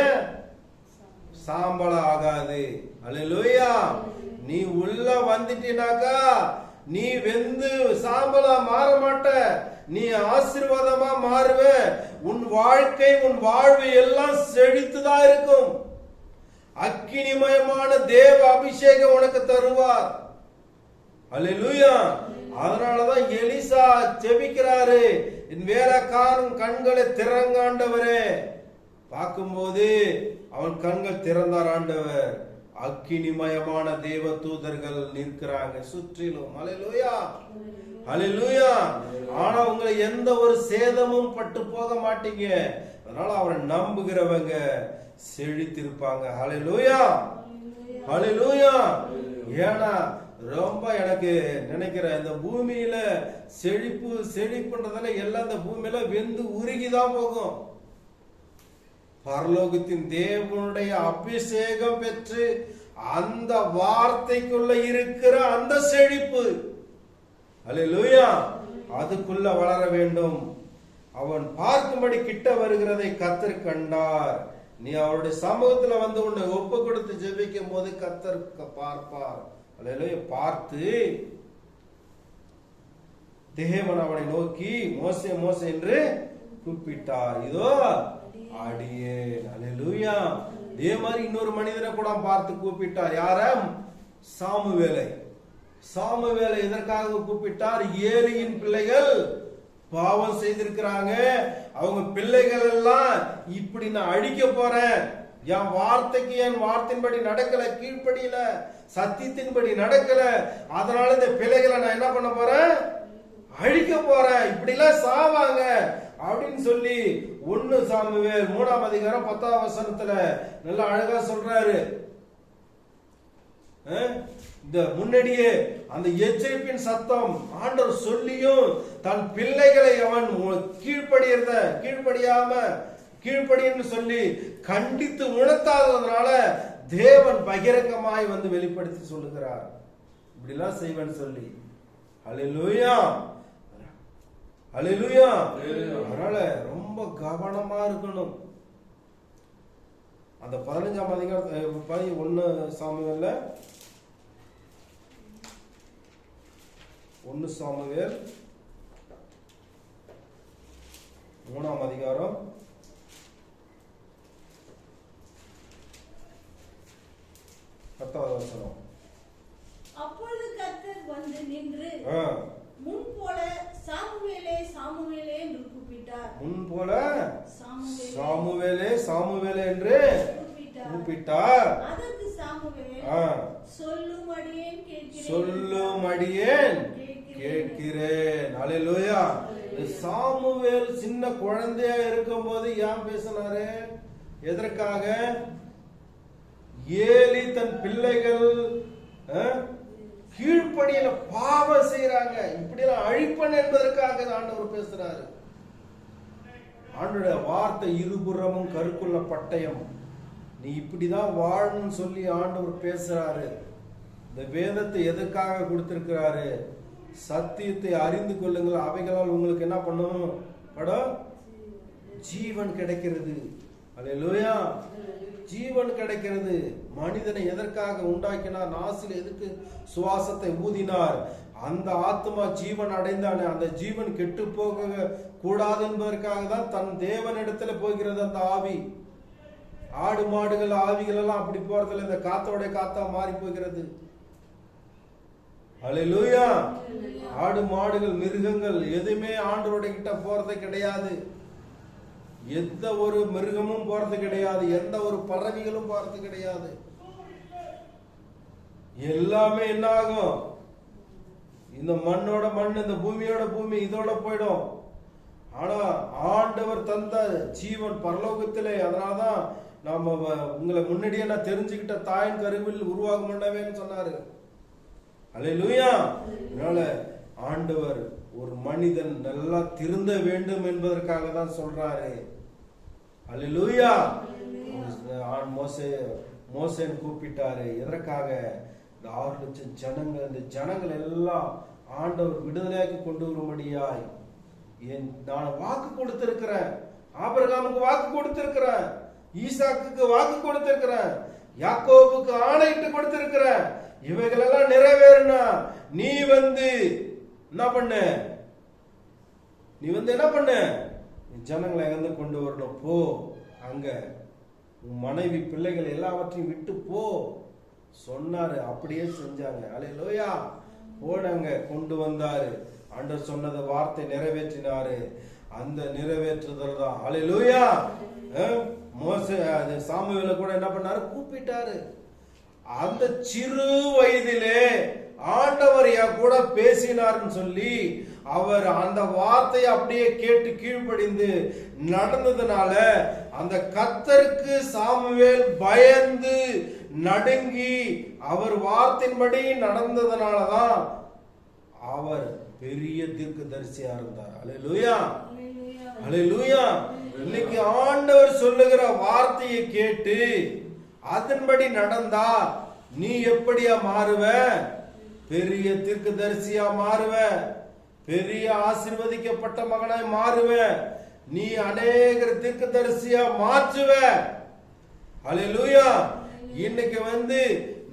சாம்பல ஆகாது. அல்லேலூயா. நீ உள்ள வந்துட்டினாக்கா நீ வெந்து சாம்பலா மாற மாட்ட, நீ ஆசீர்வாதமா மாறுவ. உன் வாழ்க்கை, உன் வாழ்வு எல்லாம் செழித்துதான் இருக்கும். அக்கினிமயமான தேவ அபிஷேகம் உனக்கு தருவார். அல்லேலூயா. அதனாலதான் எலிசா ஜெபிக்கிறாரு, என் வேலைக்காரன் கண்களை திறங்காண்டவரே, பார்க்கும்போது அவன் கண்கள் திறந்தார் ஆண்டவர். அக்கினிமயமான தேவ தூதர்கள் நிற்கிறாங்க சுற்றிலும். ஹல்லேலூயா, ஹல்லேலூயா. ஆனா உங்களை எந்த ஒரு சேதமும் பட்டு போக மாட்டீங்க. அதனால அவரை நம்புகிறவங்க செழித்திருப்பாங்க. ஹல்லேலூயா, ஹல்லேலூயா. ஏன்னா ரொம்ப எனக்கு நினைக்கிற இந்த பூமியில செழிப்புன்றதுல எல்லாம் இந்த பூமியில வெந்து உருகிதான் போகும். பரலோகத்தின் தேவனுடைய அபிஷேகம் பெற்று அந்த வார்த்தைக்குள்ள இருக்கிற அந்த செழிப்பு, அல்லேலூயா, அதுக்குள்ள வளர வேண்டும். அவன் பார்க்கும்படி கிட்ட வருகிறதை கர்த்தர் கண்டார். நீ அவருடைய சமூகத்துல வந்து உன்னை ஒப்பு கொடுத்து ஜெபிக்கும் போது கர்த்தர் பார்ப்பார். அல்லேலூயா. பார்த்து தேவன் அவனை நோக்கி மோசே மோசே என்று கூப்பிட்டார். இதோ அடியேன். அல்லேலூயா. இதே மாதிரி இன்னொரு மனிதனை கூட பார்த்து கூப்பிட்டார். யார? சாமுவேலை. சாமுவேலை எதற்காக கூப்பிட்டார்? ஏலியின் பிள்ளைகள் பாவம் செய்திருக்கிறாங்க. அவங்க பிள்ளைகள் எல்லாம் இப்படி நான் அழிக்க போறேன், என் வார்த்தைக்கு என் வார்த்தையின்படி நடக்கல, கீழ்ப்படியில சத்தியத்தின்படி நடக்கல, அதனால இந்த பிள்ளைகளை நான் என்ன பண்ண போறேன்? அழிக்க போறேன், இப்படி எல்லாம் சாவாங்க அப்படின்னு சொல்லி 1 சாமுவேல் 3ஆம் அதிகாரம் 10ஆம் வசனத்துல நல்லா அழகா சொல்றாரு. இந்த முன்னாடியே அந்த எச்சரிப்பின் சத்தம் ஆண்டவர் சொல்லியும் தன் பிள்ளைகளை அவன் கீழ்ப்படின்னு சொல்லி கண்டித்து உணர்த்தாததுனால தேவன் பகிரங்கமாய் வந்து வெளிப்படுத்தி சொல்லுகிறார், இப்படிலாம் செய்வன் சொல்லி. அல்லேலூயா, அல்லேலூயா. அதனால ரொம்ப கவனமா இருக்கணும். அந்த 15ஆம் அதிகாரம் 1 சாமுவேல்ல 1 சாமுவேல் 3ஆம் அதிகாரம் 10வது வசனம். அப்பொழுது கர்த்தர் வந்து நின்று முன் போல சாமுவேலே சாமுவேலே என்று கூப்பிட்டார். முன் போல சாமுவேலே சாமுவேலே என்று கூப்பிட்டார். அதற்கு சாமுவேல் சொல்லும் அடியேன் கேட்கிறேன், சொல்லும் அடியேன் கேட்கிறேன். அல்லேலூயா. சாமுவேல் சின்ன குழந்தையா இருக்கும் போது ஏன் பேசினாரு? எதற்காக? ஏலி தன் பிள்ளைகள் கீழ்ப்படியில பாவம் செய்யறாங்க, இப்படி எல்லாம் அழிப்பன் என்பதற்காக ஆண்டவர் பேசுறாரு. ஆண்டோட வார்த்தை இருபுறமும் கருக்குள்ள பட்டயம், நீ இப்படிதான் வாழணும்னு சொல்லி ஆண்டவர் பேசுறாரு. இந்த வேதத்தை எதற்காக கொடுத்திருக்கிறாரு? சத்தியத்தை அறிந்து கொள்ளுங்கள், அவைகளால் உங்களுக்கு என்ன பண்ணணும்? ஜீவன் கிடைக்கிறது. அல்லேலூயா. ஜீவன் கிடைக்கிறது. மனிதனை எதற்காக உண்டாக்கினார்? நாசில் எதுக்கு சுவாசத்தை ஊதினார்? அந்த ஆத்மா ஜீவன் அடைந்தானே, அந்த ஜீவன் கெட்டு போக கூடாது என்பதற்காக தான் தன் தேவனிடத்துல போகிறது அந்த ஆவி. ஆடு மாடுகள் ஆவிகள் எல்லாம் அப்படி போறதுல இந்த காத்தோட காத்தா மாறி போகிறது. அல்லேலூயா. ஆடு மாடுகள் மிருகங்கள் எதுவுமே ஆண்டவரோட கிட்ட போறது கிடையாது. எந்த ஒரு மிருகமும் போறது கிடையாது, எந்த ஒரு பறவைகளும் போறது கிடையாது. எல்லாமே என்ன ஆகும்? இந்த மண்ணோட மண், இந்த பூமியோட பூமி இதோட போயிடும். ஆனா ஆண்டவர் தந்த ஜீவன் பரலோகத்திலே. அதனாலதான் நாம உங்களை முன்னாடியே நான் தெரிஞ்சுக்கிட்ட தாயின் கருவில் உருவாக மாட்டவேன்னு சொன்னாரு. அல்லேலூயா. அதனால ஆண்டவர் ஒரு மனிதன் நல்லா திருந்த வேண்டும் என்பதற்காக தான் சொல்றாரு. அல்லேலூயா. மோசேன்னு கூப்பிட்டாரு. எதற்காக? இந்த 6 லட்சம் ஜனங்கள், இந்த ஜனங்கள் எல்லாம் ஆண்டவர் விடுதலையாக்கி கொண்டு வரும்படியாய் நான் வாக்கு கொடுத்திருக்கிறேன். ஆபிரகாமுக்கு வாக்கு கொடுத்திருக்கிறேன், ஈசாக்குக்கு வாக்கு கொடுத்திருக்கிறேன், யாக்கோபுக்கு ஆணையிட்டு கொடுத்திருக்கிறேன். இவைகள் எல்லாம் நிறைவேறினா நீ வந்து என்ன பண்ண? நீ வந்து என்ன பண்ண? ஜனங்களை எங்க கொண்டு வரணும்? போ, அங்க உன் மனைவி பிள்ளைகள் எல்லாவற்றையும் விட்டு போ சொன்னாரு. அப்படியே செஞ்சாங்க. அல்லேலூயா. போனாங்க, கொண்டு வந்தாரு. ஆண்டவர் சொன்னத வார்த்தை நிறைவேற்றினாரு. அந்த நிறைவேற்றுதல் தான். அல்லேலூயா. சாமுவேலை கூட என்ன பண்ணாரு, கூப்பிட்டாரு. அந்த சிறு வயதிலே ஆண்டவர் கூட பேசினார்னு சொல்லி அவர் அந்த வார்த்தையை அப்படியே கேட்டு கீழ்ப்படிந்து நடந்ததுனால அந்த கர்த்தருக்கு சாமுவேல் பயந்து நடுங்கி அவர் வார்த்தையின்படி நடந்ததுனாலதான் அவர் பெரிய தீர்க்கதரிசியா இருந்தார். அல்லேலூயா, அல்லேலூயா. இன்னைக்கு ஆண்டவர் சொல்லுகிற வார்த்தையை கேட்டு அதன்படி நடந்தா நீ எப்படியா மாறுவ? பெரிய தீர்க்கதரிசியா மாறுவ, பெரிய ஆசீர்வதிக்கப்பட்ட மகனாய் மாறுவ, நீ அநேக தீர்க்கதரிசியா மாற்றுவ. அல்லேலூயா. இன்னைக்கு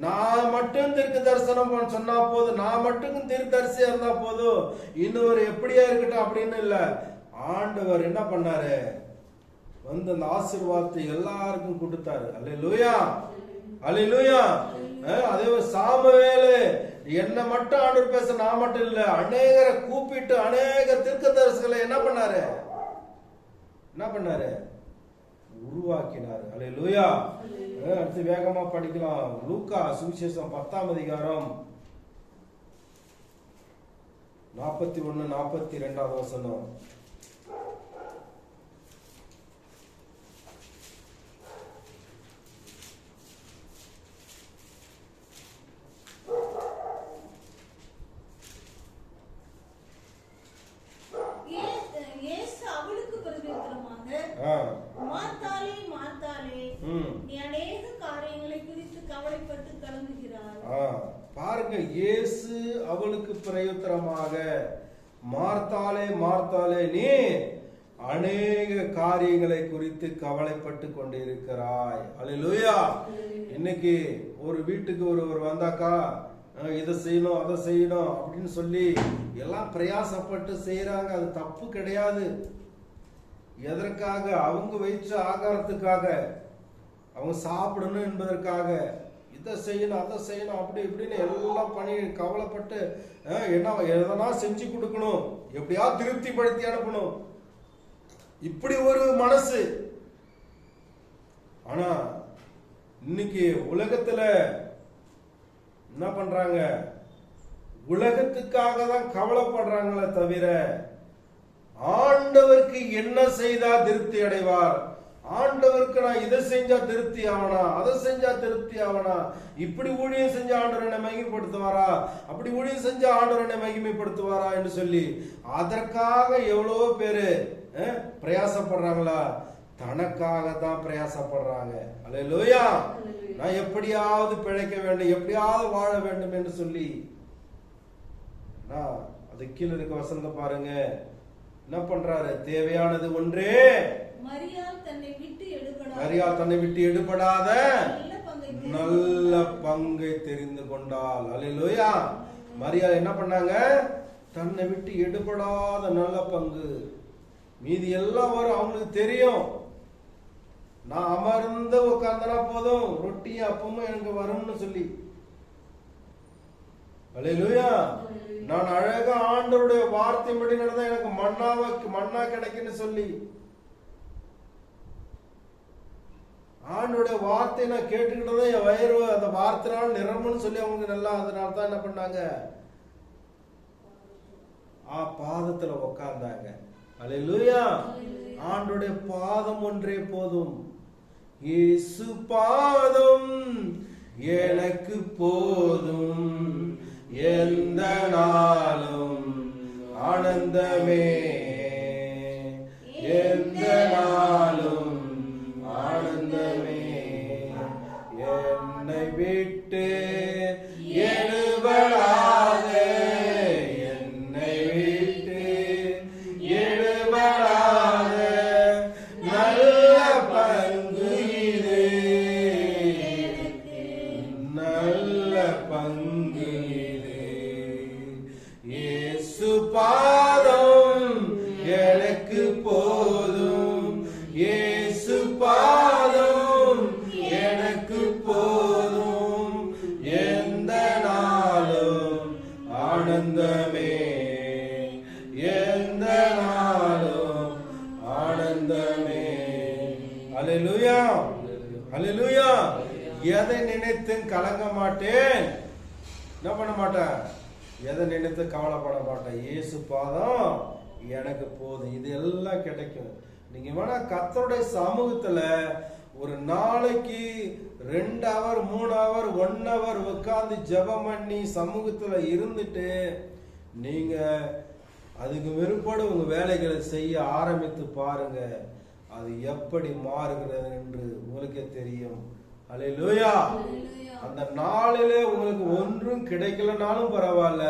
நான் மட்டும் தீர்க்க தரிசனம் சொன்னா போதும், நான் மட்டும் தீர்க்கதரிசியா இருந்தா போதும், இன்னொரு எப்படியா இருக்கட்டும் அப்படின்னு இல்ல. ஆண்டவர் என்ன பண்ணாரு, அந்த ஆசீர்வாதத்தை எல்லாருக்கும் கொடுத்தாரு. அல்லேலூயா, அல்லேலூயா. அதே சாமுவேல் என்ன மட்டும் ஆண்டவர் பேச, நான் மட்டும் இல்ல, அநேகரை கூப்பிட்டு அநேக தீர்க்கதரிசிகளை என்ன பண்ணாரு, உருவாக்கினார். அல்லேலூயா. அடுத்து வேகமா படிக்கலாம். லூக்கா சுவிசேஷம் 10ஆம் அதிகாரம் 41 42 வசனம். மார்த்தாளே, மார்த்தாளே, நீ அநேக காரியங்களை குறித்து கவலைப்பட்டு கலங்குகிறாய். பாருங்க, இயேசு அவளுக்கு பிரயுத்தரமாக, மார்த்தாளே, மார்த்தாளே, நீ அநேக காரியங்களை குறித்து கவலைப்பட்டு கொண்டிருக்கிறாய். அல்லேலூயா. இன்னைக்கு ஒரு வீட்டுக்கு ஒருவர் வந்தாக்கா, இதை செய்யணும் அதை செய்யணும் அப்படின்னு சொல்லி எல்லாம் பிரயாசப்பட்டு செய்யறாங்க. அது தப்பு கிடையாது. எதற்காக? அவங்க வயிற்று ஆகாரத்துக்காக, அவங்க சாப்பிடணும் என்பதற்காக இதை செய்யணும் அதை செய்யணும் அப்படி இப்படின்னு எல்லாம் பண்ணி கவலைப்பட்டு எதனா செஞ்சு கொடுக்கணும், எப்படியா திருப்திப்படுத்தி அனுப்பணும், இப்படி ஒரு மனசு. ஆனா இன்னைக்கு உலகத்துல என்ன பண்றாங்க, உலகத்துக்காக தான் கவலைப்படுறாங்களே தவிர ஆண்டவருக்கு என்ன செய்தா திருப்தி அடைவார், ஆண்டவருக்கு நான் இதை செஞ்சா திருப்தி ஆவனா, அதை செஞ்சா திருப்தி ஆவனா, இப்படி ஊழியம் செஞ்ச ஆண்டவர் என்னை மகிமைப்படுத்துவாரா, அப்படி ஊழியம் செஞ்ச ஆண்டவர் என்னை மகிமைப்படுத்துவாரா என்று சொல்லி அதற்காக எவ்வளவு பேரு பிரயாசப்படுறாங்களா? தனக்காக தான் பிரயாசப்படுறாங்க. அல்லேலூயா. நான் எப்படியாவது பிழைக்க வேண்டும், எப்படியாவது வாழ வேண்டும் என்று சொல்லி அது கீழே இருக்க வசந்த பாருங்க. என்ன பண்றாரு? தேவையானது ஒன்றே, மரியாள் தன்னை விட்டு எடுபடாத நல்ல பங்கை தெரிந்து கொண்டாள். அல்லேலூயா. மரியாள் என்ன பண்ணாங்க? தன்னை விட்டு எடுபடாத நல்ல பங்கு. மீதி எல்லாம் வரும், அவங்களுக்கு தெரியும். நான் அமர்ந்து உட்கார்ந்தனா போதும், ரொட்டியும் அப்பமும் எனக்கு வரும்னு சொல்லி. அல்லேலூயா. நான் அழகா ஆண்டவருடைய வார்த்தைப்படி நடந்தா எனக்கு மன்னா கிடைக்குன்னு சொல்லி ஆண்டோடைய வார்த்தை நான் கேட்டுக்கிட்டதான் என் வயிறு அந்த வார்த்தைனால நிரம்புன்னு சொல்லி அவங்க நல்லா, அதனால தான் என்ன பண்ணாங்க, பாதத்துல உட்கார்ந்தாங்க. அல்லேலூயா. ஆண்டோடைய பாதம் ஒன்றே போதும். இயேசு பாதம் எனக்கு போதும், எந்த நாளும் ஆனந்தமே, எந்த நாளும் ஆனந்தமே. என்னை விட்டு எடுபடாத, என்னை விட்டு எடுபடாத நல்ல பங்கு இது, நல்ல பங்கு இது. இயேசு பாதம் எனக்கு போதும், இயேசு பாதம் எனக்கு போதும், எந்த நாளும் ஆனந்தமே, எந்த நாளும் ஆனந்தமே. அல்லேலூயா. நினைத்தும் கலங்க மாட்டேன். என்ன பண்ண மாட்டேன்? எதை நினைத்து கவலைப்பட மாட்டேன். இயேசு பாதம் எனக்கு போதும். இது எல்லாம் கிடைக்கும். நீங்க வேணா கர்த்தருடைய சமூகத்துல ஒரு நாளைக்கு 2 hour 3 hour 1 hour உட்கார்ந்து ஜெபம் பண்ணி சமூகத்துல இருந்துட்டு நீங்க அதுக்கு விருப்பப்பட உங்க வேலைகளை செய்ய ஆரம்பித்து பாருங்க. அது எப்படி மாறுகிறது என்று உங்களுக்கே தெரியும். அல்லேலூயா. அந்த நாளிலே உங்களுக்கு ஒன்றும் கிடைக்கலனாலும் பரவாயில்ல,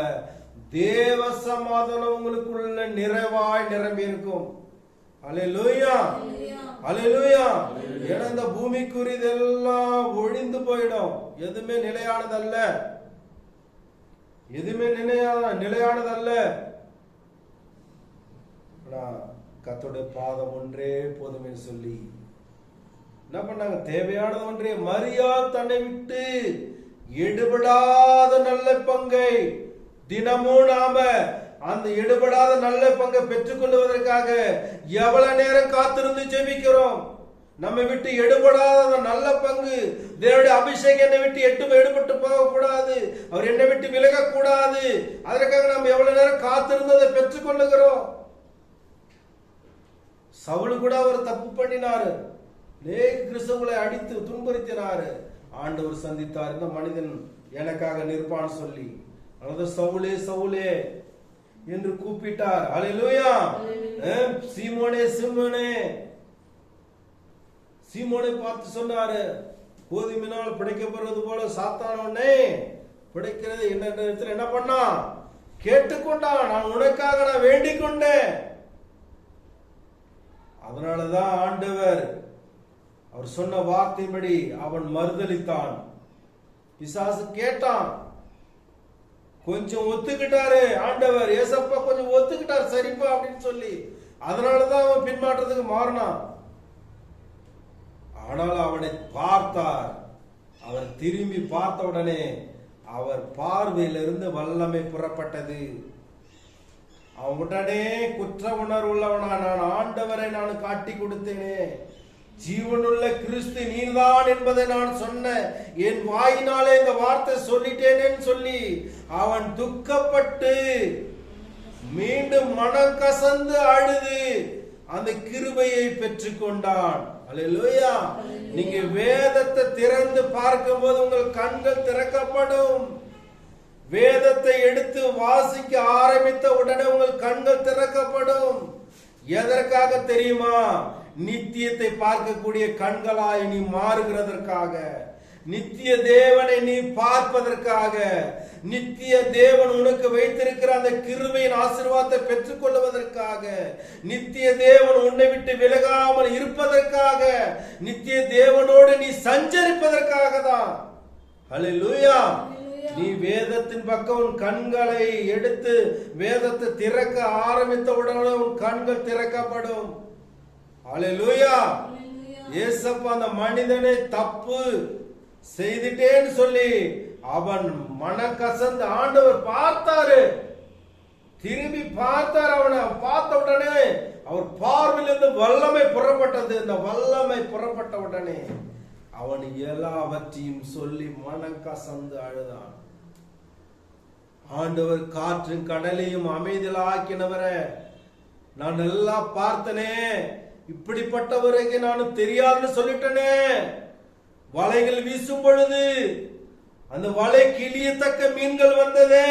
தேவ சமாதானம் உங்களுக்குள்ள நிறைவாய் நிரம்பி இருக்கும். அல்லேலூயா, அல்லேலூயா. ஏன்னா இந்த பூமிக்குரியதெல்லாம் ஒழிந்து போயிடும். எதுவுமே நிலையானதல்ல, எதுவுமே நிலையானதல்ல. கர்த்தருடைய பாதம் ஒன்றே போதுமே சொல்லி என்ன பண்ணாங்க? தேவையானது ஒன்றே. மரியாள் தன்னை விட்டு எடுபடாத நல்ல பங்கை தினமும் நாம அந்த எடுபடாத நல்ல பங்கை பெற்றுக் கொள்வதற்காக எவ்வளவு நேரம் காத்திருந்து ஜெபிக்கிறோம். நம்ம விட்டு எடுபடாத நல்ல பங்கு, தேவனுடைய அபிஷேகம் என்னை விட்டு எடுபட்டு போக கூடாது, அவர் என்னை விட்டு விலக கூடாது. அதற்காக நம்ம எவ்வளவு நேரம் காத்திருந்து அதை பெற்றுக் கொள்ளுகிறோம். சவுல் கூட அவர் தப்பு பண்ணினாரு, கிறிஸ்தவங்களை அடித்து துன்புறுத்தினாரு. ஆண்டவர் சந்தித்தார், இந்த மனிதன் எனக்காக நிற்பான்னு சொல்லி. அதாவது சவுலே சவுலே என்று கூப்பிட்டார். அல்லேலூயா. சீமோனே சீமோனே, சீமோனை பார்த்து சொன்னாரு, கோதுமையினால் பிடைக்கப்படுவது போல சாத்தான் உன்னை பிடைக்கிறது என்ன பண்ணா? கேட்டுக்கொண்டான். நான் உனக்காக நான் வேண்டிக் கொண்டேன். அதனாலதான் ஆண்டவர் அவர் சொன்ன வார்த்தையின்படி அவன் மறுதலித்தான். பிசாசு கேட்டான், கொஞ்சம் ஒத்துக்கிட்டாரு ஆண்டவர். ஏசப்பா கொஞ்சம் ஒத்துக்கிட்டார், சரிப்பா அப்படின்னு சொல்லி. அதனாலதான் அவன் பின்மாற்றத்துக்கு மாறினான். ஆனால் அவனை பார்த்தார். அவர் திரும்பி பார்த்த உடனே அவர் பார்வையிலிருந்து வல்லமை புறப்பட்டது. அவன் உடனே குற்ற உணர்வு உள்ளவனா, நான் ஆண்டவரை நான் காட்டி கொடுத்தேனே, ஜீவனுள்ள கிறிஸ்து நீர்தான் என்பதை நான் சொன்ன, என் வாயினாலே இந்த வார்த்தை சொல்லிட்டேனேன்னு சொல்லி அவன் துக்கப்பட்டு மீண்டும் மனம் கசந்து அழுது அந்த கிருபையை பெற்றுக் கொண்டான். அல்லேலூயா. நீங்க வேதத்தை திறந்து பார்க்கும் போது உங்கள் கண்கள் திறக்கப்படும். வேதத்தை எடுத்து வாசிக்க ஆரம்பித்த உடனே உங்கள் கண்கள் திறக்கப்படும். எதற்காக தெரியுமா? நித்தியத்தை பார்க்கக்கூடிய கண்களாய் நீ மாறுகிறதற்காக, நித்திய தேவனை நீ பார்ப்பதற்காக, நித்திய தேவன் உனக்கு வைத்திருக்கிற அந்த கிருபையின் ஆசீர்வாதத்தை பெற்றுக் கொள்வதற்காக, நித்திய தேவன் உன்னை விட்டு விலகாமல் இருப்பதற்காக, நித்திய தேவனோடு நீ சஞ்சரிப்பதற்காக தான். அல்லேலூயா. நீ வேதத்தின் பக்கம் உன் கண்களை எடுத்து வேதத்தை திறக்க ஆரம்பித்த உடனே உன் கண்கள் திறக்கப்படும். அல்லேலூயா. ஏசப்பா அந்த மனிதனை தப்பு செய்துட்டேன்னு சொல்லி அவன் மனக்கசந்து ஆண்டவர் பார்த்தாரு, திரும்பி பார்த்தார். அவனை பார்த்த உடனே அவர் பார்வையிலிருந்து வல்லமை புறப்பட்டது. இந்த வல்லமை புறப்பட்ட உடனே அவன் எல்லாவற்றையும் சொல்லி மனக்கசந்து அழுதான். ஆண்டவர் காற்றும் கடலையும் அமைதியில் ஆக்கினவரை நான் நல்லா பார்த்தனே, இப்படிப்பட்டவரைக்கு நான் தெரியாதுன்னு சொல்லிட்டனே. வலைகள் வீசும் பொழுது அந்த வலை கிளியத்தக்க மீன்கள் வந்ததே,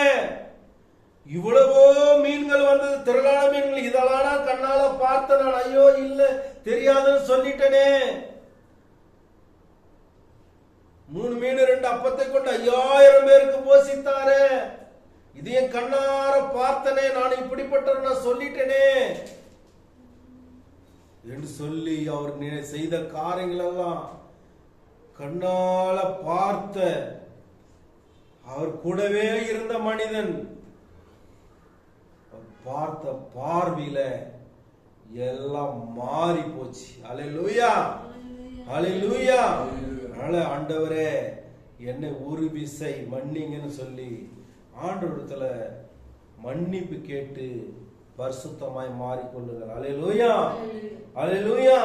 இவ்வளவோ மீன்கள் வந்தது, திரளான மீன்கள். இதெல்லாம் நான் கண்ணால பார்த்த நான் ஐயோ இல்ல தெரியாதுன்னு சொல்லிட்டனே. 3 மீன் 2 அப்பத்தை கொண்டு 5000 பேருக்கு போஷித்தாரே, இதையும் கண்ணார பார்த்தனே, நான் இப்படிப்பட்ட நான் சொல்லிட்டேனே என்று சொல்லி அவர் செய்த காரியங்கள் எல்லாம் கண்ணால பார்த்த அவர் கூடவே இருந்த மனிதன் பார்த்த பார்வையில எல்லாம் மாறி போச்சு. அல்லேலூயா, அல்லேலூயா. அதனால ஆண்டவரே என்னை ஒரு விசை மன்னிங்கன்னு சொல்லி ஆண்டவரிடத்துல மன்னிப்பு கேட்டு பரிசுத்தமாய் மாறிக்கொள்ளுங்கள். அல்லேலூயா, அல்லேலூயா.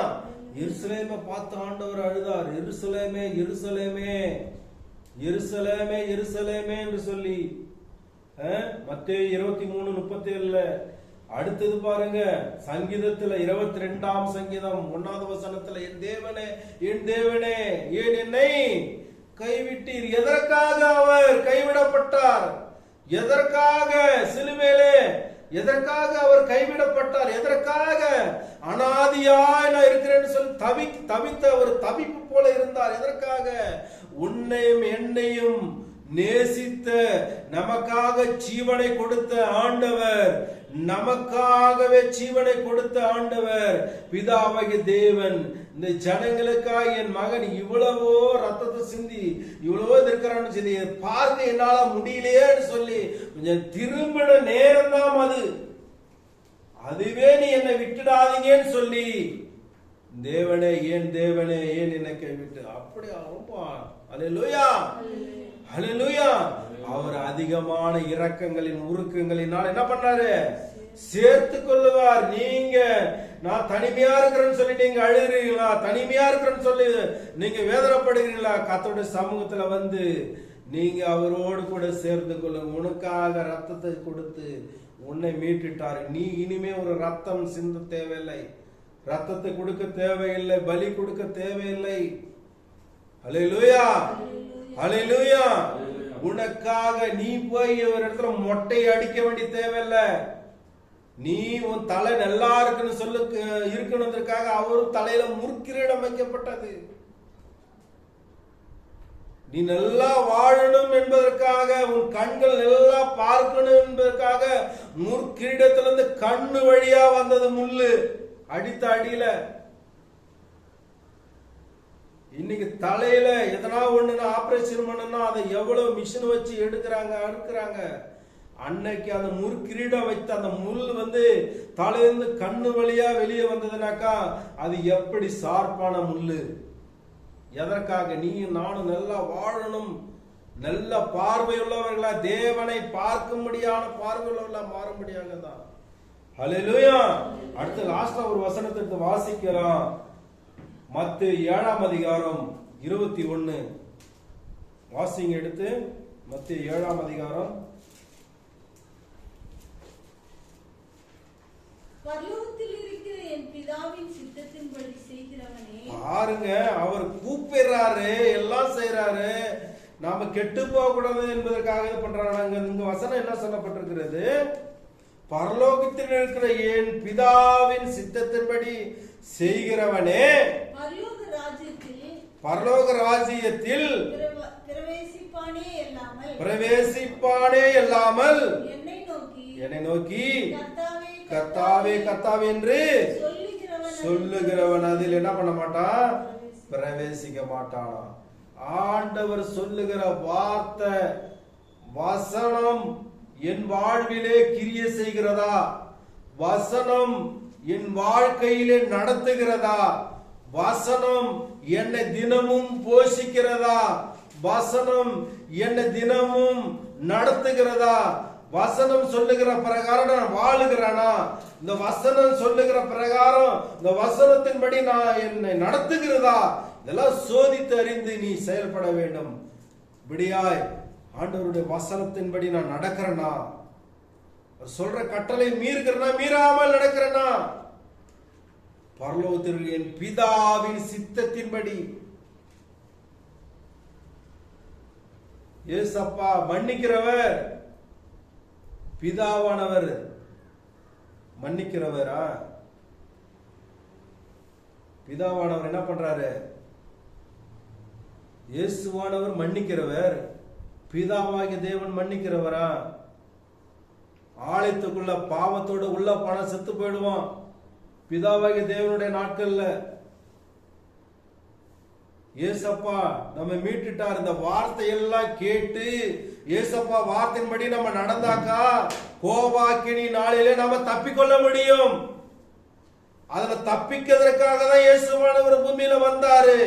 எருசலேமை பார்த்து ஆண்டவர் அழுதார். எருசலேமே, எருசலேமே, எருசலேமே எருசலேமே என்று சொல்லி மத்தேயு 23:37. அடுத்தது பாருங்க, சங்கீதத்துல 22ஆம் சங்கீதம் 1வது வசனத்துல, என் தேவனே என் தேவனே ஏன் என்னை கைவிட்டீர்? எதற்காக அவர் கைவிடப்பட்டார்? எதற்காக சிலுவையிலே எதற்காக அவர் கைவிடப்பட்டார்? எதற்காக அனாதியாய் நான் இருக்கிறேன்னு சொல்லி தவித்த ஒரு தவிப்பு போல இருந்தார்? எதற்காக? உன்னையும் என்னையும் நேசித்த, நமக்காக ஜீவனை கொடுத்த ஆண்டவர், நமக்காகவே ஜீவனை கொடுத்த ஆண்டவர் பிதாவாகிய தேவன் இந்த ஜனங்களுக்காக என் மகன் இவ்வளவோ ரத்தத்தை சிந்தி இவ்வளவோ இருக்கிறான்னு சொல்லி பார்க்க என்னால முடியலையேன்னு சொல்லி கொஞ்சம் திரும்பின நேரம் தான் அதுவே நீ என்னை விட்டுடாதீங்கன்னு சொல்லி, தேவனே ஏன் என்னை கைவிட்டு அப்படி ஆகும்பான். அல்லேலூயா அல்லேலூயா. அவர் அதிகமான இரக்கங்களின் உருக்கங்களினால் என்ன பண்ணாரு? சேர்த்து கொள்ளுவார். நீங்க நான் தனிமையா இருக்கிறேன்னு சொல்லி நீங்க அழுகிறீங்களா? தனிமையா இருக்கிறேன்னு சொல்லி நீங்க வேதனைப்படுகிறீங்களா? கர்த்தருடைய சமூகத்துல வந்து நீங்க அவரோடு கூட சேர்ந்து கொள்ளுங்க. உனக்காக ரத்தத்தை கொடுத்து உன்னை மீட்டுட்டாரு. நீ இனிமே ஒரு ரத்தம் சிந்த தேவையில்லை, ரத்தத்தை கொடுக்க தேவையில்லை, பலி கொடுக்க தேவையில்லை. அல்லேலூயா அல்லேலூயா. உனக்காக நீ போய் ஒரு இடத்துல மொட்டை அடிக்க வேண்டிய தேவையில்லை. நீ உன் தலை நல்லா இருக்குன்னு சொல்லு இருக்கணுன்றதுக்காக அவரும் தலையில முற்கிரீடம் வைக்கப்பட்டது. நீ நல்லா வாழணும் என்பதற்காக, உன் கண்கள் நல்லா பார்க்கணும் என்பதற்காக முற்கிரீடத்திலிருந்து கண்ணு வழியா வந்தது முள்ளு அடித்த அடியில. இன்னைக்கு தலையில எதனா ஒண்ணுன்னா ஆபரேஷன் பண்ணனா அதை எவ்வளவு மிஷின் வச்சு எடுக்கிறாங்க. அன்னைக்கு அந்த முற்கிரீடம் வைத்த அந்த முள் வந்து தலையிலிருந்து கண்ணு வழியா வெளியே வந்ததுனாக்கா அது எப்படி சார்பான முள்ளு. எதற்காக? நீ நானும் நல்லா வாழணும், நல்ல பார்வையுள்ளவர்களா, தேவனை பார்க்கும்படியான பார்வையுள்ளவர்களா மாற முடியாங்க தான். ஹல்லேலூயா. அடுத்து லாஸ்டா ஒரு வசனத்தை வாசிக்கிறோம். மத்தேயு 7ஆம் அதிகாரம் 21 வாசிங்க எடுத்து. மத்தேயு 7ஆம் அதிகாரம். பரலோகத்தில் இருக்கிற என் பிதாவின் சித்தத்தின்படி செய்கிறவனே. பாருங்க, அவர் கூப்பிடுறாரு, எல்லாம் செய்யறாரு. நாம கெட்டு போக கூடாது என்பதற்காக இது பண்றாங்க. இங்க வசனம் என்ன சொல்லப்பட்டிருக்கிறது? பரலோகத்தில் இருக்கிற என் பிதாவின் சித்தத்தின்படி செய்கிறவனே பரலோக ராஜ்யத்தில் பிரவேசிப்பானே அல்லாமல் என்னை நோக்கி கர்த்தாவே கர்த்தாவே என்று சொல்லுகிறவன் அதில் என்ன பண்ண மாட்டான்? பிரவேசிக்க மாட்டானா? ஆண்டவர் சொல்லுகிற வார்த்தை வசனம் என் வாழ்விலே கிரியை செய்கிறதா? வசனம் என் வாழ்க்கையிலே நடத்துகிறதா? வசனம் என்னை தினமும் போஷிக்கிறதா? வசனம் என்னை தினமும் நடத்துகிறதா? வசனம் சொல்லுகிற பிரகாரம் நான் வாழுகிறானா? இந்த வசனம் சொல்லுகிற பிரகாரம் இந்த வசனத்தின்படி நான் என்னை நடத்துகிறதா? இதெல்லாம் சோதித்து அறிந்து நீ செயல்பட வேண்டும். விடியாய் ஆண்டவருடைய வசனத்தின்படி நான் நடக்கிறேனா? சொல்ற கட்டளை மீறுகிறனா? மீறாமல் நடக்கிறேனா? பரலோகத்தில் என் பிதாவின் சித்தத்தின்படி. ஏசப்பா மன்னிக்கிறவர், பிதாவானவர் மன்னிக்கிறவரா? பிதாவானவர் என்ன பண்றாரு? இயேசுவானவர் மன்னிக்கிறவர், பிதாவாகிய தேவன் மன்னிக்கிறவரா? ஆலயத்துக்குள்ள பாவத்தோட உள்ள பணம் செத்து போயிடுவான் பிதாவாகிய தேவனுடைய நாட்கள்ல. ஏசப்பா நம்ம மீட்டுட்டார். இந்த வார்த்தையெல்லாம் கேட்டு ஏசப்பா வார்த்தையின்படி நம்ம நடந்தாக்கா கோபாக்கினி நாளிலே நம்ம தப்பிக்கொள்ள முடியும். அதுல தப்பிக்கிறதுக்காக தான் இயேசுவானவர் பூமியில வந்தாரு.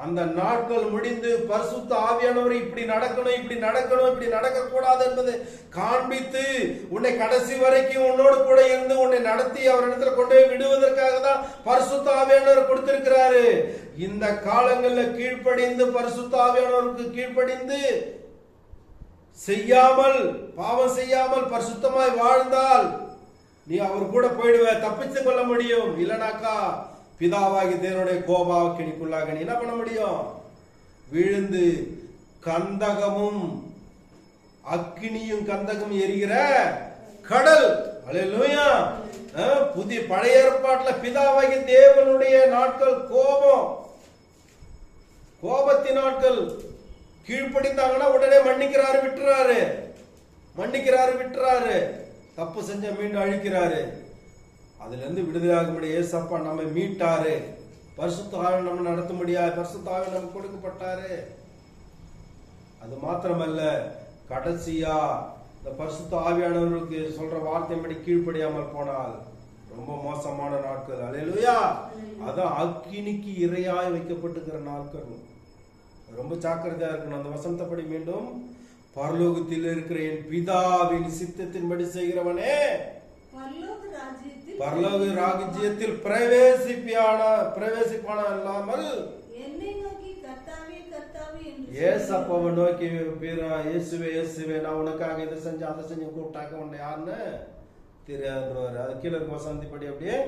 அந்த நாட்கள் முடிந்து பரிசுத்த ஆவியானவர் இப்படி நடக்கணும், இப்படி நடக்கணும், இப்படி நடக்க கூடாது என்பதை காண்பித்து உன்னை கடைசி வரைக்கும் உன்னோடு கூட இருந்து உன்னை நடத்தி அவரிடத்துல கொண்டு போய் விடுவதற்காக தான் பரிசுத்த ஆவியானவர் கொடுத்திருக்கிறாரு. இந்த காலங்களில் கீழ்ப்படிந்து பரிசுத்த ஆவியானவருக்கு கீழ்ப்படிந்து செய்யாமல் பாவம் செய்யாமல் பரிசுத்தமாய் வாழ்ந்தால் நீ அவர் கூட போயிடுவ, தப்பித்துக் கொள்ள முடியும். இல்லனாக்கா பிதாவாகி தேவனுடைய கோபாக்கினிக்குள்ளாக நீ என்ன பண்ண முடியும்? விழுந்து கந்தகமும் அக்கினியும் கந்தகம் எரிகிற கடல். அல்லேலூயா. புதிய பழைய ஏற்பாட்டுல பிதாவாகி தேவனுடைய நாட்கள் கோபத்தின் நாட்கள். கீழ்ப்படிந்தாங்கன்னா உடனே மன்னிக்கிறாரு விட்டுறாரு. தப்பு செஞ்ச மீண்டும் அழிக்கிறாரு. அதுல இருந்து விடுதலாகும்படி ஏசப்பா நம்ம மீட்டாரு. பரிசுத்த ஆவியை நம்ம நடத்த முடியாது, பரிசுத்த ஆவியை நமக்கு கொடுக்கப்பட்டாரு. அது மாத்திரமல்ல, கடைசியா இந்த பரிசுத்த ஆவியானவர்களுக்கு சொல்ற வார்த்தைப்படி கீழ்ப்படியாமல் போனால் ரொம்ப மோசமான நாட்கள். அல்லேலூயா. அதான் அக்கினிக்கு இரையாய் வைக்கப்பட்டிருக்கிற நாட்கள். ரொம்ப ஜாக்கிரதையா இருக்கணும். அந்த வசனத்தைப்படி மீண்டும், பரலோகத்தில் இருக்கிற என் பிதாவின் சித்தத்தின்படி செய்கிறவனே பரலோக ராஜ்யத்தில் பிரவேசிப்பான இல்லாமல் ஏசப்பாவை நோக்கி இயேசுவே நான் உனக்காக இதை செஞ்சு அதை செஞ்சு கூப்பிட்டாக்க உன்னை யாருன்னு தெரியாதுன்றவர். அது கீழே இருக்க வசந்திப்படி அப்படியே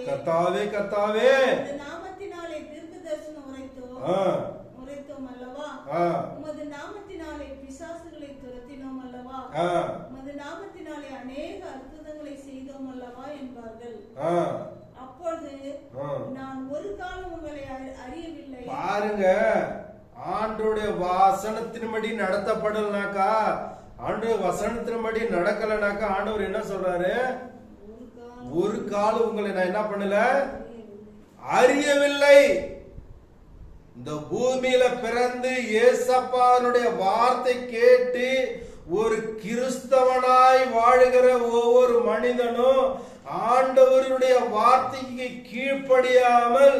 கர்த்தாவே கர்த்தாவே நாமத்தினாலே தீர்க்கதரிசனம் உரைத்தோம் அல்லவா, உமது நாமத்தினாலே பிசாசுகளை துரத்தினோம் அல்லவா, உமது நாமத்தினாலே அநேக அற்புதங்களை செய்தோம் அல்லவா என்பார்கள். அப்பொழுது நான் ஒரு காலம் உங்களை அறியவில்லை. பாருங்க, ஆண்டோடைய வசனத்தின்படி நடத்தப்படலனாக்கா, ஆண்டோடைய வசனத்தின்படி நடக்கலனாக்கா ஆண்டவர் என்ன சொல்றாரு? ஒரு காலம் உங்களை நான் என்ன பண்ணல, அறியவில்லை. இந்த பூமியில பிறந்து ஏசப்பானுடைய வார்த்தை கேட்டு ஒரு கிறிஸ்தவனாய் வாழுகிற ஒவ்வொரு மனிதனும் ஆண்டவருடைய வார்த்தைக்கு கீழ்ப்படியாமல்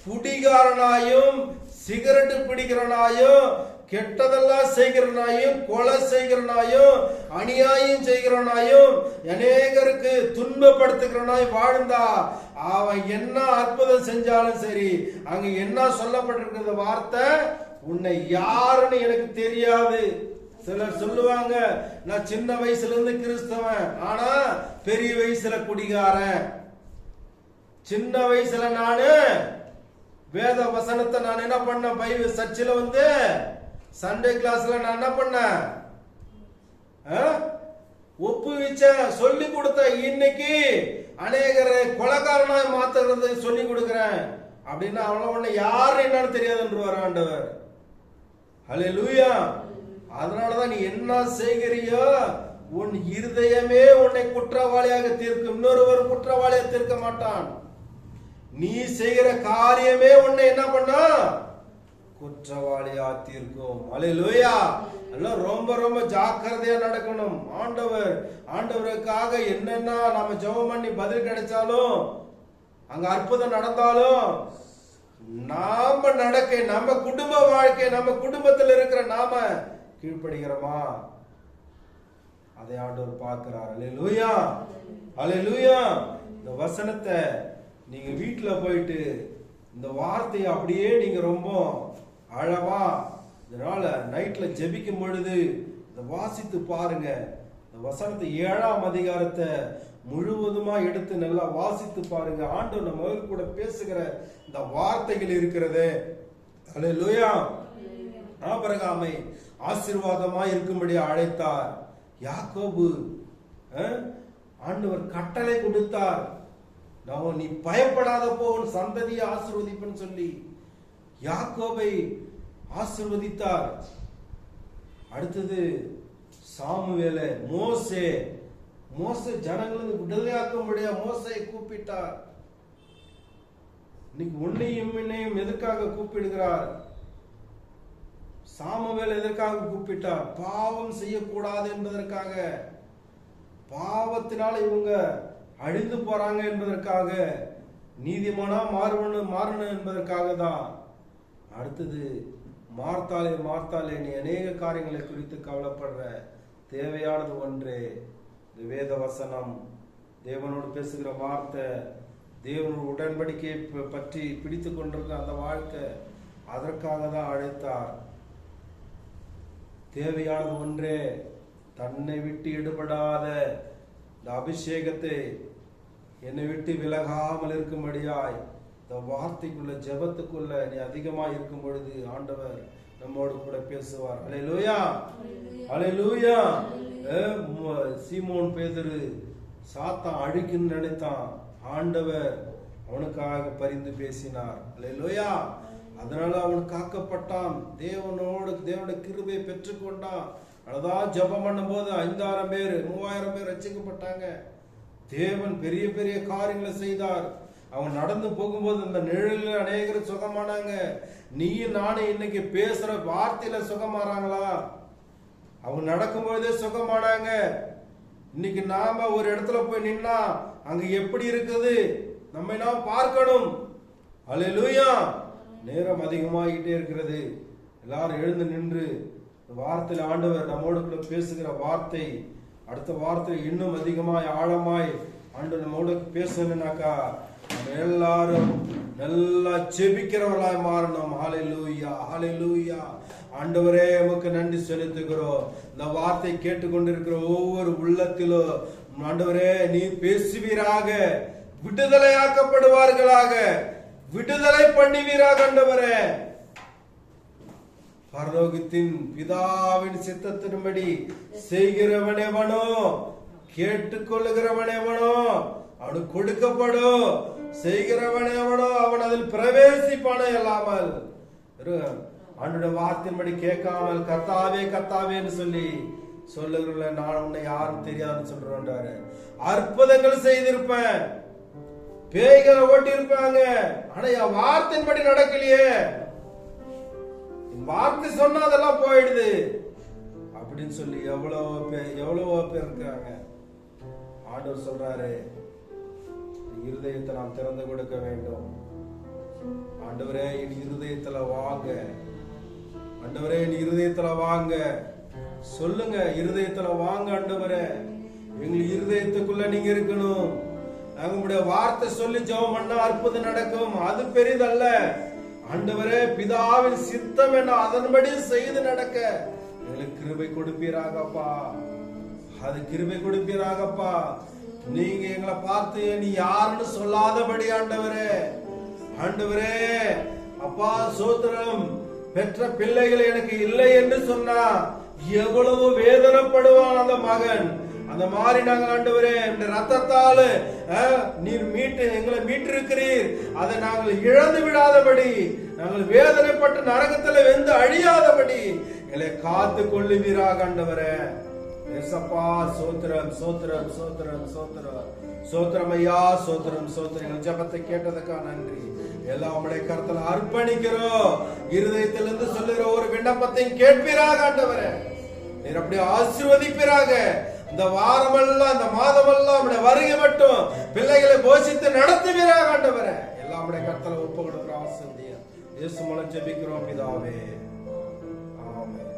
குடிகாரனாயும் சிகரெட்டு பிடிக்கிறனாயும் கெட்டதெல்லாம் செய்கிறனாயும் கொலை செய்கிறனாயும் அநியாயம் செய்கிறனாயும் அநேகருக்கு துன்பப்படுத்துகிறனாய் வாழ்ந்தா அவன் என்ன அற்புதம் செஞ்சாலும் சரி, அங்க என்ன சொல்லப்பட்டிருக்கிற வார்த்தை, உன்னை யாருன்னு எனக்கு தெரியாது. சிலர் சொல்லுவாங்க, நான் சின்ன வயசுல இருந்து கிறிஸ்தவன், ஆனா பெரிய வயசுல குடிகாரன். சின்ன வயசுல நானு வேத வசனத்தை நான் என்ன பண்ண, பைபிள் சர்ச்சில் வந்து சண்டே கிளாஸ்ல நான் என்ன பண்ண, ஒப்புவிச்ச சொல்லி கொடுத்த. இன்னைக்கு அநேகரை கொலைகாரனாய் மாத்துறது சொல்லி கொடுக்கிறேன் அப்படின்னா அவள உன்னை யாரு என்னன்னு தெரியாதுன்றவார் ஆண்டவர். ஹல்லேலூயா. அதனாலதான் நீ என்ன செய்கிறியோ உன் இருதயமே உன்னை குற்றவாளியாக தீர்க்கும். இன்னொருவர் குற்றவாளியாக தீர்க்க மாட்டான். நீ செய்கிற காரியமே உன்னை என்ன பண்ணா, குற்றவாளியா தீர்க்கும். அல்லேலூயா. எல்லாம் ரொம்ப ரொம்ப ஜாக்கிரதையா நடக்கணும். ஆண்டவருக்காக என்னென்ன நாம ஜெபம் பண்ணி பதில் கிடைச்சாலும், அங்க அற்புதம் நடந்தாலும், நாம நடக்கை, நம்ம குடும்ப வாழ்க்கை, நம்ம குடும்பத்தில் இருக்கிற நாம கீழ்ப்படுகிறோமா, அதை ஆண்டவர் பார்க்கிறார். அல்லேலூயா. அல்லேலூயா. இந்த வசனத்தை நீங்க வீட்டுல போயிட்டு இந்த வார்த்தையை அப்படியே நீங்க ரொம்ப அழவா இதனால நைட்ல ஜெபிக்கும் பொழுது இந்த வாசித்து பாருங்க. இந்த வசனத்தை 7ஆம் அதிகாரத்தை முழுவதுமா எடுத்து நல்லா வாசித்து பாருங்க. ஆண்டவர் நம்ம கூட பேசுகிற இந்த வார்த்தைகள் இருக்கிறது. அல்லேலூயா. ஆபிரகாமை ஆசீர்வாதமா இருக்கும்படி அழைத்தார். யாக்கோபு ஆண்டவர் கட்டளை கொடுத்தார், நான் நீ பயப்படாத போன் சந்ததியை ஆசீர்வதிப்பேன்னு சொல்லி யாக்கோபை ஆசீர்வதித்தார். அடுத்தது சாமுவேலை, மோசே ஜனங்களுக்கு விடுதலையாக்கும்படியா மோசையை கூப்பிட்டார். இன்னைக்கு உன்னையும் என்னையும் எதற்காக கூப்பிடுகிறார்? சாமுவேல் எதற்காக கூப்பிட்டார்? பாவம் செய்யக்கூடாது என்பதற்காக. பாவத்தினால இவங்க அழிந்து போறாங்க என்பதற்காக, நீதிமானா மாறணும் என்பதற்காக தான். அடுத்தது, மார்த்தாலே மார்த்தாலே, நீ அநேக காரியங்களை குறித்து கவலைப்படுற, தேவையானது ஒன்றே, இந்த வேத வசனம், தேவனோடு பேசுகிற வார்த்தை, தேவனோட உடன்படிக்கையை பற்றி பிடித்து கொண்டிருக்க அந்த வாழ்க்கை, அதற்காக தான் அழைத்தார். தேவையானது ஒன்றே, தன்னை விட்டு எடுபடாத இந்த அபிஷேகத்தை என்னை விட்டு விலகாமல் இருக்கும்படியாய் இந்த வார்த்தைக்குள்ள ஜெபத்துக்குள்ள நீ அதிகமா இருக்கும் பொழுது ஆண்டவர் நம்மோடு கூட பேசுவார். அல்லேலூயா, அல்லேலூயா. சீமோன் பேதுரு சாத்தான் அழிக்குன்னு நினைத்தான், ஆண்டவர் அவனுக்காக பரிந்து பேசினார். அல்லேலூயா. அதனால அவன் காக்கப்பட்டான், தேவனுடைய கிருபையை பெற்றுக்கொண்டான். அதான் ஜெபம் பண்ணும் போது 5000 பேர் 3000 பேர் ரட்சிக்கப்பட்டாங்க. தேவன் பெரிய பெரிய காரியங்களை செய்தார். அவன் நடந்து போகும்போது அந்த நிழலில் அநேகர் சுகமானாங்க. நீ நானே இன்னைக்கு பேசுற வார்த்தையில சுகமாறாங்களா? அவங்க நடக்கும்போதே சுகமானாங்க. இன்னைக்கு நாம ஒரு இடத்துல போய் நின்னா அங்க எப்படி இருக்குது நம்ம நாம் பார்க்கணும். அல்லேலூயா. நேரம் அதிகமாகிட்டே இருக்கிறது. எல்லாரும் எழுந்து நின்று வார்த்தையில் ஆண்டவர் நம்மோடு கூட பேசுகிற வார்த்தை, அடுத்த வார்த்தை இன்னும் அதிகமாய் ஆழமாய் ஆண்டவர் நம்மோடு பேசணும்னாக்கா நம்ம எல்லாரும் நல்லா ஜெபிக்கிறவர்களாய் மாறணும். ஹல்லேலூயா, ஹல்லேலூயா. ஆண்டவரே உமக்கு நன்றி செலுத்துகிறோம். இந்த வார்த்தை கேட்டுக்கொண்டிருக்கிற ஒவ்வொரு உள்ளத்திலும் ஆண்டவரே நீ பேசுவீராக, விடுதலையாக்கப்படுவார்களாக, விடுதலை பண்ணுவீராக. ஆண்டவரே, பரலோகத்தின் பிதாவின் சித்தத்தின்படி செய்கிறவனேவனோ, கேட்டுக்கொள்ளுகிறவனேவனோ அவனுக்கு கொடுக்கப்படும். செய்கிறவனேவனோ அவன் அதில் பிரவேசிப்பானே இல்லாமல் அவனுடைய வார்த்தையின்படி கேட்காமல் கர்த்தாவே கர்த்தாவேன்னு சொல்லி சொல்லுகிறவங்கள நான் உன்னை யாரும் தெரியாதுன்னு சொல்றாரு. அற்புதங்கள் செய்திருப்பேன், பேய்களை ஓட்டி இருப்பாங்க, ஆனா என் வார்த்தையின்படி நடக்கலையே, வார்த்தை சொன்னா அதெல்லாம் போயிடுது அப்படின்னு சொல்லி எவ்வளவோ பேர் இருக்காங்க. ஆண்டவர் சொல்றாரு, இருதயத்தை நாம் திறந்து கொடுக்க வேண்டும். ஆண்டவரே என் இருதயத்துல வாங்க, ஆண்டவரே என் இருதயத்துல வாங்க சொல்லுங்க. இருதயத்துல வாங்க ஆண்டவரே, எங்க இருதயத்துக்குள்ள நீங்க இருக்கணும். நாங்க உங்களுடைய வார்த்தை சொல்லி ஜெபம் பண்ணா அற்புதம் நடக்கும். அது பெரிதல்ல. ஆண்டவரே பிதாவின் சித்தம் என்ன அதன்படி செய்து நடக்க எங்களுக்கு கிருபை கொடுப்பீராகப்பா. அது கிருபை கொடுப்பீராகப்பா. நீங்க எங்களை பார்த்து நீ யாருன்னு சொல்லாதபடி ஆண்டவரே, ஆண்டவரே அப்பா சோத்திரம். பெற்ற பிள்ளைகள் எனக்கு இல்லை என்று சொன்னா எவ்வளவு வேதனைப்படுவான் அந்த மகன். அந்த மாதிரி நாங்கள் ஆண்டவரே இந்த ரத்தத்தால் நீர் எங்களை மீட்டிருக்கிறீர், அதை நாங்கள் இழந்து விடாதபடி, நாங்கள் வேதனைப்பட்டு நரகத்தில் வெந்து அழியாதபடி எங்களை காத்து கொள்ளுவீராக ஆண்டவரே. ஏசப்பா சோத்திரம் சோத்திரம் சோத்திரம் சோத்திரம் சோத்திரம் ஐயா, சோத்திரம் சோத்திரம். எங்கள் ஜெபத்தை கேட்டதுக்கா நன்றி. எல்லாம் உம்முடைய கருத்துல அர்ப்பணிக்கிறோம். இருதயத்திலிருந்து சொல்லுகிற ஒரு விண்ணப்பத்தையும் கேட்பீராக ஆண்டவரே. நீர் அப்படி ஆசீர்வதிப்பீராக. இந்த வாரமெல்லாம் இந்த மாதமெல்லாம் உம்முடைய வருகை மட்டும் பிள்ளைகளை போஷித்து நடத்துவீராக ஆண்டவரே. எல்லாம் உம்முடைய கருத்துல ஒப்பு கொடுக்கிற ஆசீர்வதியா இயேசு மூலம் ஜெபிக்கிறோம் பிதாவே. ஆமென்.